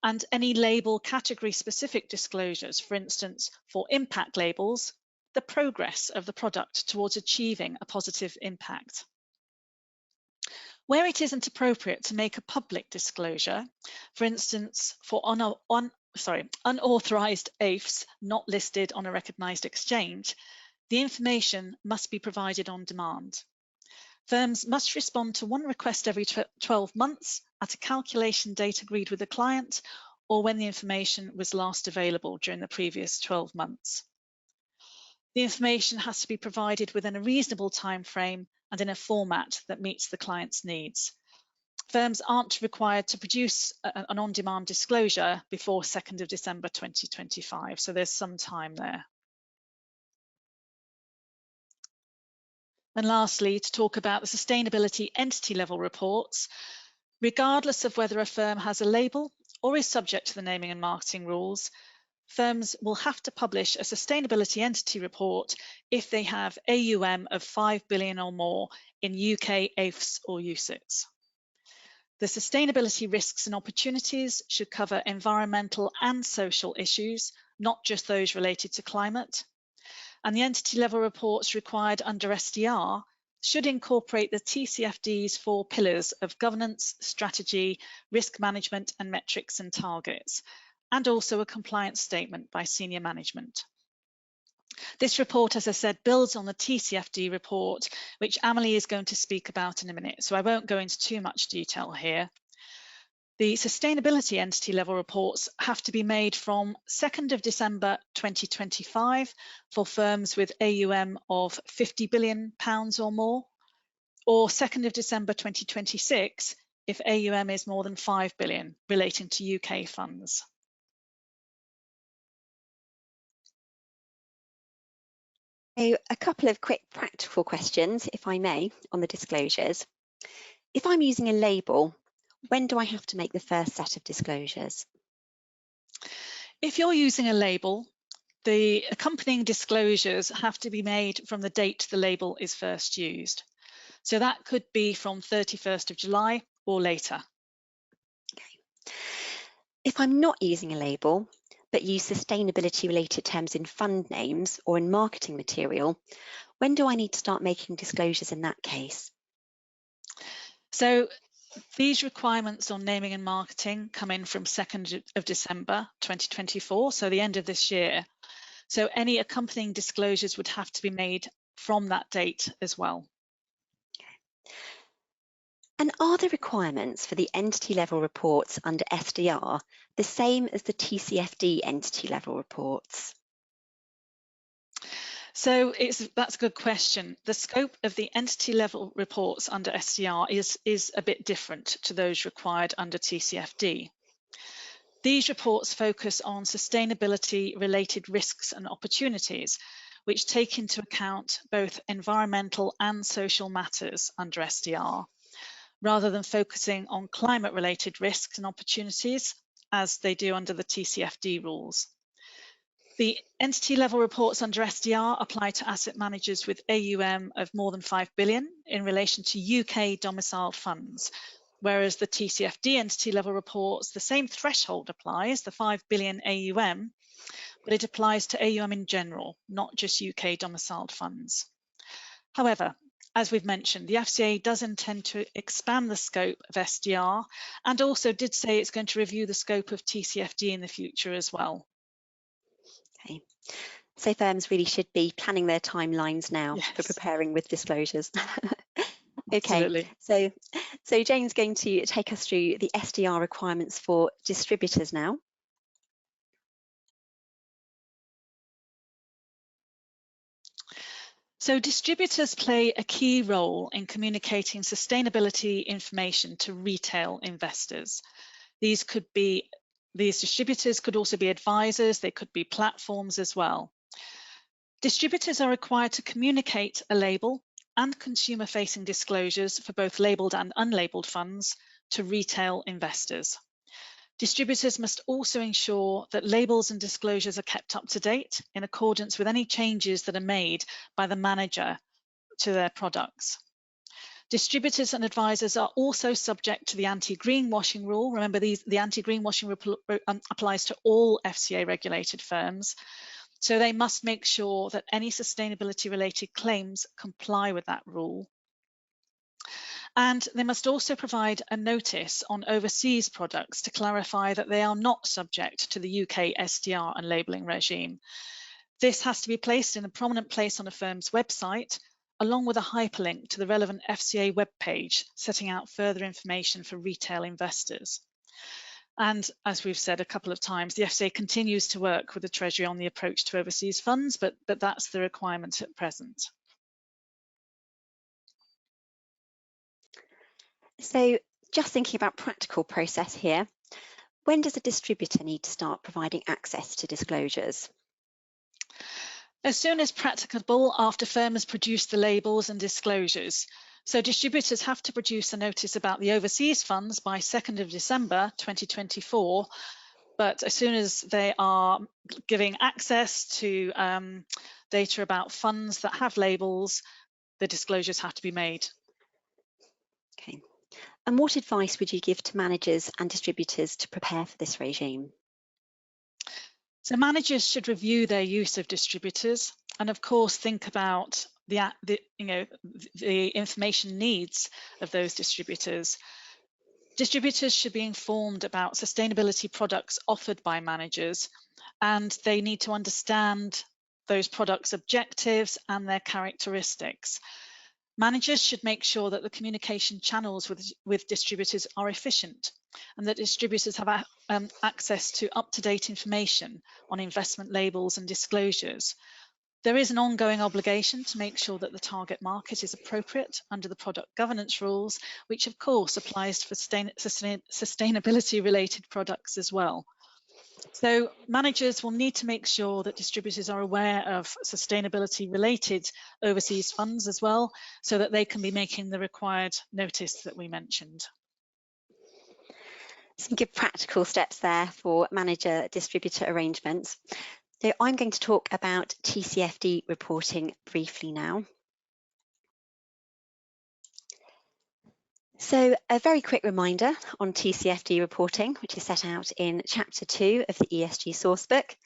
And any label category specific disclosures, for instance, for impact labels, the progress of the product towards achieving a positive impact. Where it isn't appropriate to make a public disclosure, for instance, for unauthorized AIFs not listed on a recognized exchange, the information must be provided on demand. Firms must respond to one request every 12 months at a calculation date agreed with the client or when the information was last available during the previous 12 months. The information has to be provided within a reasonable time frame and in a format that meets the client's needs. Firms aren't required to produce an on-demand disclosure before 2nd of December 2025, so there's some time there. And lastly, to talk about the sustainability entity level reports. Regardless of whether a firm has a label or is subject to the naming and marketing rules, firms will have to publish a sustainability entity report if they have AUM of 5 billion or more in UK AIFs or UCITS. The sustainability risks and opportunities should cover environmental and social issues, not just those related to climate. And the entity level reports required under SDR should incorporate the TCFD's 4 pillars of governance, strategy, risk management, and metrics and targets, and also a compliance statement by senior management. This report, as I said, builds on the TCFD report, which Amelie is going to speak about in a minute, so I won't go into too much detail here. The sustainability entity level reports have to be made from 2nd of December 2025 for firms with AUM of £50 billion or more, or 2nd of December 2026 if AUM is more than 5 billion relating to UK funds.
So a couple of quick practical questions, if I may, on the disclosures. If I'm using a label, when do I have to make the first set of disclosures?
If you're using a label, the accompanying disclosures have to be made from the date the label is first used. So that could be from 31st of July or later.
Okay. If I'm not using a label, but use sustainability related terms in fund names or in marketing material, when do I need to start making disclosures in that case?
So these requirements on naming and marketing come in from 2nd of December 2024, so the end of this year. So any accompanying disclosures would have to be made from that date as well.
And are the requirements for the entity level reports under SDR the same as the TCFD entity level reports?
So that's a good question. The scope of the entity level reports under SDR is a bit different to those required under TCFD. These reports focus on sustainability related risks and opportunities, which take into account both environmental and social matters under SDR, rather than focusing on climate related risks and opportunities as they do under the TCFD rules. The entity level reports under SDR apply to asset managers with AUM of more than 5 billion in relation to UK domiciled funds, whereas the TCFD entity level reports, the same threshold applies, the 5 billion AUM, but it applies to AUM in general, not just UK domiciled funds. However, as we've mentioned, the FCA does intend to expand the scope of SDR and also did say it's going to review the scope of TCFD in the future as well.
Okay, so firms really should be planning their timelines now for preparing with disclosures. Okay,
absolutely.
So Jane's going to take us through the SDR requirements for distributors now.
So distributors play a key role in communicating sustainability information to retail investors. These distributors could also be advisors, they could be platforms as well. Distributors are required to communicate a label and consumer-facing disclosures for both labelled and unlabelled funds to retail investors. Distributors must also ensure that labels and disclosures are kept up to date in accordance with any changes that are made by the manager to their products. Distributors and advisors are also subject to the anti-greenwashing rule. Remember, the anti-greenwashing applies to all FCA regulated firms. So they must make sure that any sustainability related claims comply with that rule. And they must also provide a notice on overseas products to clarify that they are not subject to the UK SDR and labelling regime. This has to be placed in a prominent place on a firm's website, along with a hyperlink to the relevant FCA webpage, setting out further information for retail investors. And as we've said a couple of times, the FCA continues to work with the Treasury on the approach to overseas funds, but that's the requirement at present.
So just thinking about practical process here, when does a distributor need to start providing access to disclosures?
As soon as practicable after firms produce the labels and disclosures. So distributors have to produce a notice about the overseas funds by 2nd of December 2024, but as soon as they are giving access to data about funds that have labels, the disclosures have to be made.
Okay. And what advice would you give to managers and distributors to prepare for this regime?
So managers should review their use of distributors and of course think about the information needs of those distributors. Distributors should be informed about sustainability products offered by managers, and they need to understand those products' objectives and their characteristics. Managers should make sure that the communication channels with distributors are efficient and that distributors have access to up-to-date information on investment labels and disclosures. There is an ongoing obligation to make sure that the target market is appropriate under the product governance rules, which of course applies for sustainability-related products as well. So managers will need to make sure that distributors are aware of sustainability-related overseas funds as well, so that they can be making the required notice that we mentioned.
Some good practical steps there for manager-distributor arrangements. So I'm going to talk about TCFD reporting briefly now. So a very quick reminder on TCFD reporting, which is set out in Chapter 2 of the ESG sourcebook.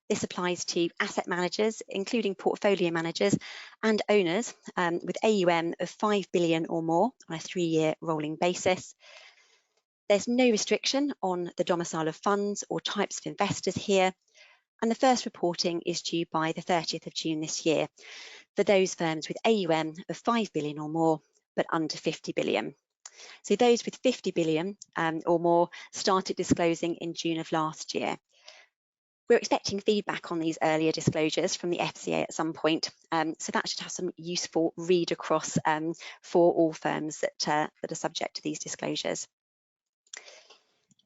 This applies to asset managers, including portfolio managers and owners with AUM of 5 billion or more on a 3-year rolling basis. There's no restriction on the domicile of funds or types of investors here, and the first reporting is due by the 30th of June this year for those firms with AUM of 5 billion or more, but under 50 billion. So those with 50 billion or more started disclosing in June of last year. We're expecting feedback on these earlier disclosures from the FCA at some point, so that should have some useful read across for all firms that are subject to these disclosures.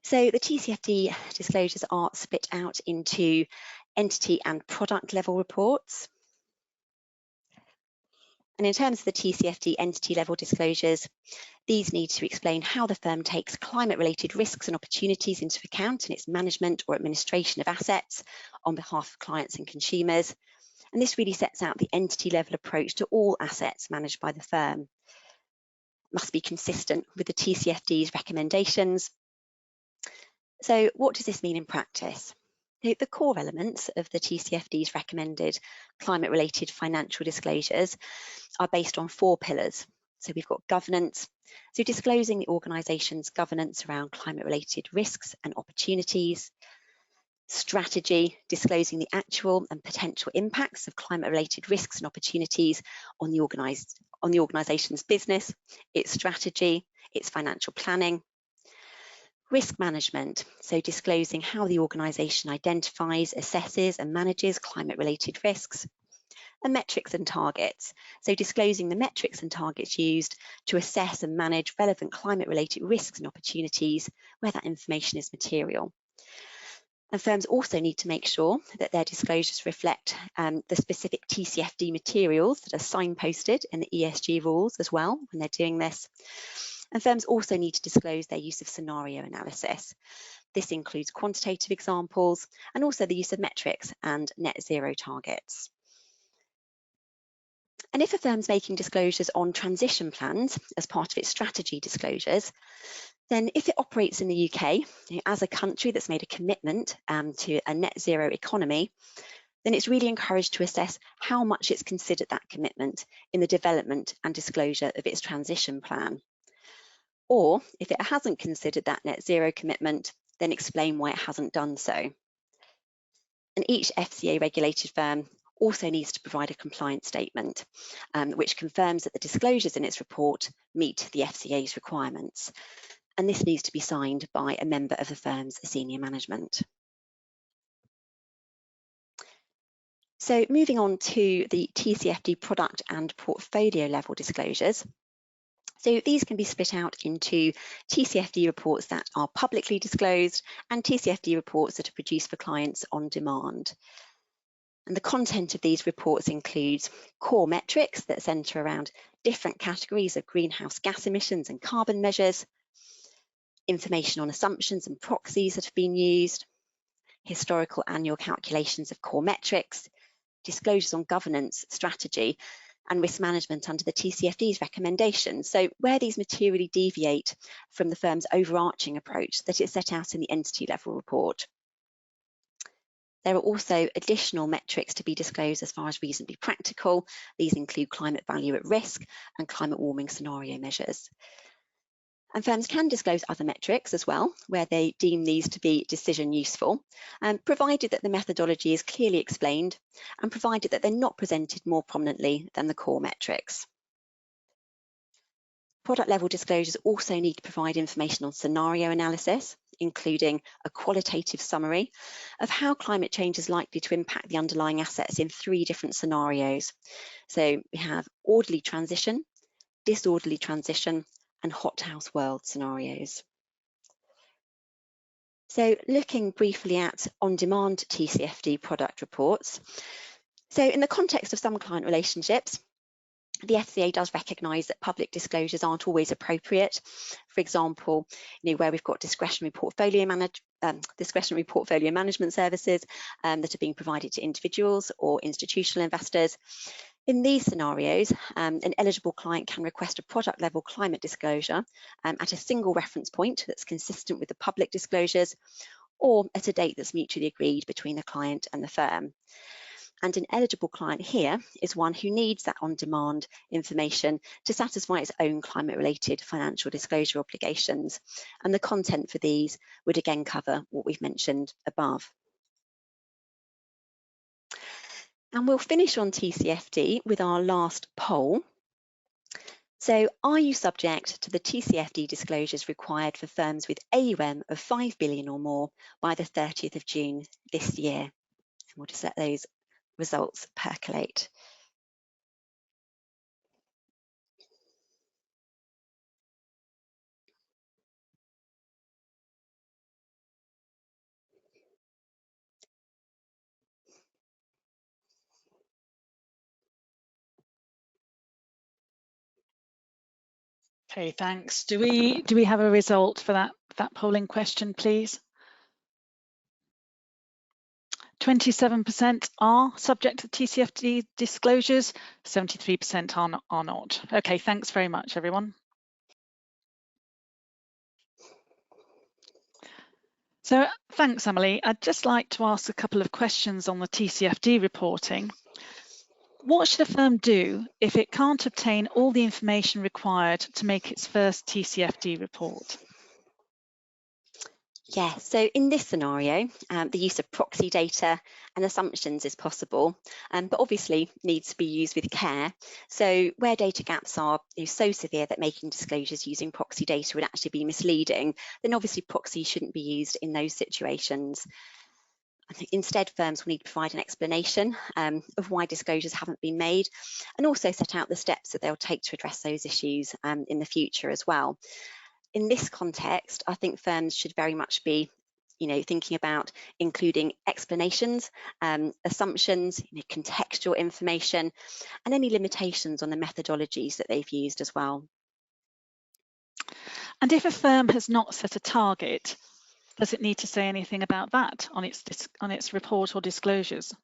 So the TCFD disclosures are split out into entity and product level reports. And in terms of the TCFD entity level disclosures, these need to explain how the firm takes climate-related risks and opportunities into account in its management or administration of assets on behalf of clients and consumers. And this really sets out the entity level approach to all assets managed by the firm. It must be consistent with the TCFD's recommendations. So what does this mean in practice? The core elements of the TCFD's recommended climate-related financial disclosures are based on 4 pillars. So we've got governance, so disclosing the organisation's governance around climate-related risks and opportunities. Strategy, disclosing the actual and potential impacts of climate-related risks and opportunities on the organisation's business, its strategy, its financial planning. Risk management, so disclosing how the organisation identifies, assesses and manages climate-related risks. And metrics and targets, so disclosing the metrics and targets used to assess and manage relevant climate-related risks and opportunities where that information is material. And firms also need to make sure that their disclosures reflect the specific TCFD materials that are signposted in the ESG rules as well when they're doing this. And firms also need to disclose their use of scenario analysis. This includes quantitative examples and also the use of metrics and net zero targets. And if a firm's making disclosures on transition plans as part of its strategy disclosures, then if it operates in the UK as a country that's made a commitment to a net zero economy, then it's really encouraged to assess how much it's considered that commitment in the development and disclosure of its transition plan. Or if it hasn't considered that net zero commitment, then explain why it hasn't done so. And each FCA regulated firm also needs to provide a compliance statement, which confirms that the disclosures in its report meet the FCA's requirements. And this needs to be signed by a member of the firm's senior management. So moving on to the TCFD product and portfolio level disclosures. So these can be split out into TCFD reports that are publicly disclosed and TCFD reports that are produced for clients on demand. And the content of these reports includes core metrics that centre around different categories of greenhouse gas emissions and carbon measures, information on assumptions and proxies that have been used, historical annual calculations of core metrics, disclosures on governance, strategy, and risk management under the TCFD's recommendations. So where these materially deviate from the firm's overarching approach that is set out in the entity level report. There are also additional metrics to be disclosed as far as reasonably practical. These include climate value at risk and climate warming scenario measures. And firms can disclose other metrics as well, where they deem these to be decision useful, provided that the methodology is clearly explained and provided that they're not presented more prominently than the core metrics. Product level disclosures also need to provide information on scenario analysis, including a qualitative summary of how climate change is likely to impact the underlying assets in 3 different scenarios. So we have orderly transition, disorderly transition, and hothouse world scenarios. So looking briefly at on-demand TCFD product reports. So in the context of some client relationships, the FCA does recognise that public disclosures aren't always appropriate. For example, where we've got discretionary portfolio management services that are being provided to individuals or institutional investors. In these scenarios, an eligible client can request a product level climate disclosure at a single reference point that's consistent with the public disclosures, or at a date that's mutually agreed between the client and the firm. And an eligible client here is one who needs that on-demand information to satisfy its own climate-related financial disclosure obligations. And the content for these would again cover what we've mentioned above. And we'll finish on TCFD with our last poll. So are you subject to the TCFD disclosures required for firms with AUM of 5 billion or more by the 30th of June this year? And we'll just let those results percolate.
Okay, thanks. Do we have a result for that polling question, please? 27% are subject to TCFD disclosures, 73% are not. Okay, thanks very much, everyone. So thanks, Amelie. I'd just like to ask a couple of questions on the TCFD reporting. What should a firm do if it can't obtain all the information required to make its first TCFD report?
Yeah, so in this scenario, the use of proxy data and assumptions is possible, but obviously needs to be used with care. So where data gaps are so severe that making disclosures using proxy data would actually be misleading, then obviously proxy shouldn't be used in those situations. I think instead, firms will need to provide an explanation of why disclosures haven't been made, and also set out the steps that they'll take to address those issues in the future as well. In this context, I think firms should very much be thinking about including explanations, assumptions, contextual information, and any limitations on the methodologies that they've used as well.
And if a firm has not set a target, does it need to say anything about that on its report or disclosures?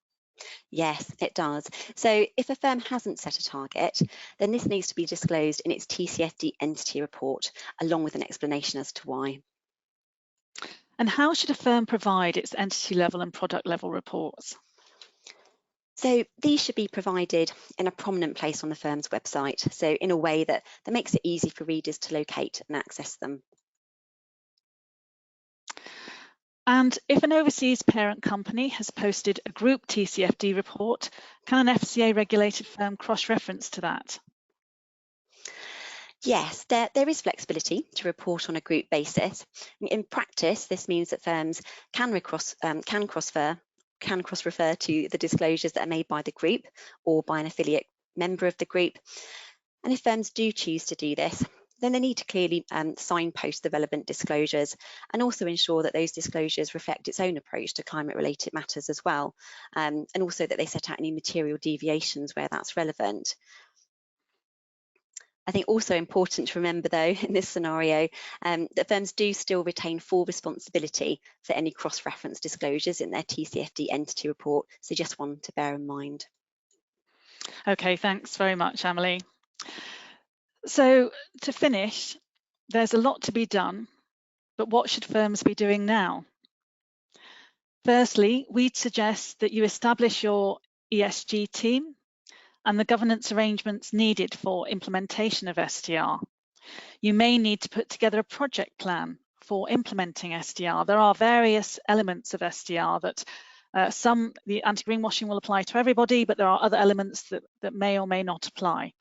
Yes, it does. So if a firm hasn't set a target, then this needs to be disclosed in its TCFD entity report, along with an explanation as to why.
And how should a firm provide its entity level and product level reports?
So these should be provided in a prominent place on the firm's website, so in a way that makes it easy for readers to locate and access them.
And if an overseas parent company has posted a group TCFD report, can an FCA regulated firm cross-reference to that?
Yes, there is flexibility to report on a group basis. In practice, this means that firms can cross-refer to the disclosures that are made by the group or by an affiliate member of the group. And if firms do choose to do this, then they need to clearly signpost the relevant disclosures and also ensure that those disclosures reflect its own approach to climate-related matters as well, and also that they set out any material deviations where that's relevant. I think also important to remember, though, in this scenario, that firms do still retain full responsibility for any cross-reference disclosures in their TCFD entity report, so just one to bear in mind.
Okay, thanks very much, Amelie. So to finish, there's a lot to be done, but what should firms be doing now? Firstly, we'd suggest that you establish your ESG team and the governance arrangements needed for implementation of SDR. You may need to put together a project plan for implementing SDR. There are various elements of SDR that the anti-greenwashing will apply to everybody, but there are other elements that may or may not apply.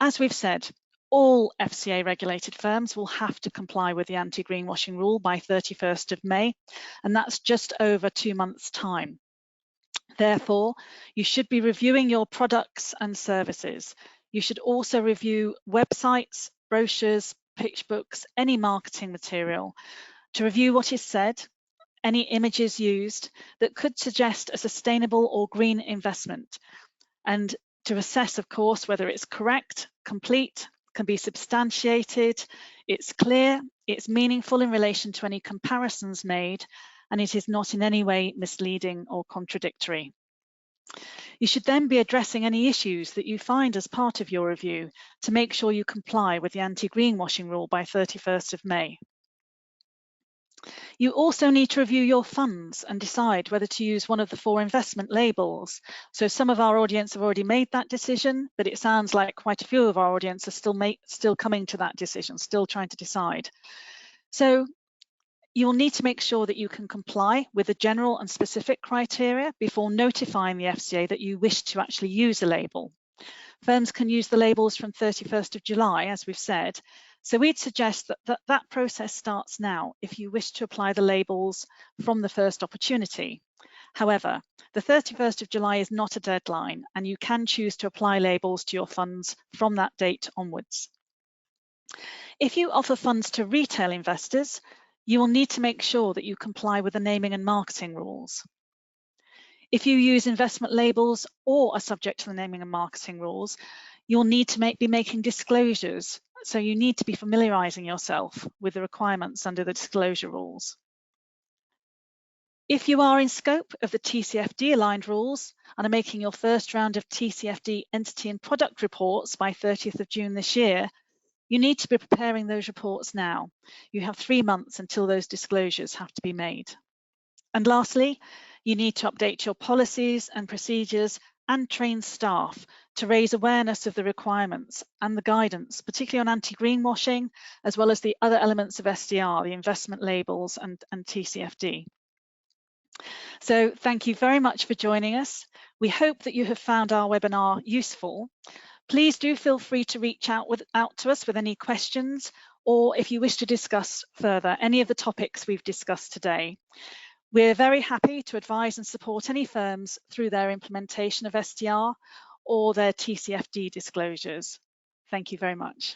As we've said, all FCA regulated firms will have to comply with the anti-greenwashing rule by 31st of May, and that's just over 2 months' time. Therefore, you should be reviewing your products and services. You should also review websites, brochures, pitch books, any marketing material to review what is said, any images used that could suggest a sustainable or green investment, and to assess, of course, whether it's correct, complete, can be substantiated, it's clear, it's meaningful in relation to any comparisons made, and it is not in any way misleading or contradictory. You should then be addressing any issues that you find as part of your review to make sure you comply with the anti-greenwashing rule by 31st of May. You also need to review your funds and decide whether to use one of the 4 investment labels. So some of our audience have already made that decision, but it sounds like quite a few of our audience are still coming to that decision, still trying to decide. So you'll need to make sure that you can comply with the general and specific criteria before notifying the FCA that you wish to actually use a label. Firms can use the labels from 31st of July, as we've said. So we'd suggest that process starts now if you wish to apply the labels from the first opportunity. However, the 31st of July is not a deadline, and you can choose to apply labels to your funds from that date onwards. If you offer funds to retail investors, you will need to make sure that you comply with the naming and marketing rules. If you use investment labels or are subject to the naming and marketing rules, you'll need to be making disclosures. So you need to be familiarising yourself with the requirements under the disclosure rules. If you are in scope of the TCFD aligned rules and are making your first round of TCFD entity and product reports by 30th of June this year, you need to be preparing those reports now. You have 3 months until those disclosures have to be made. And lastly, you need to update your policies and procedures and train staff to raise awareness of the requirements and the guidance, particularly on anti-greenwashing, as well as the other elements of SDR, the investment labels and TCFD. So thank you very much for joining us. We hope that you have found our webinar useful. Please do feel free to reach out to us with any questions, or if you wish to discuss further any of the topics we've discussed today. We're very happy to advise and support any firms through their implementation of SDR or their TCFD disclosures. Thank you very much.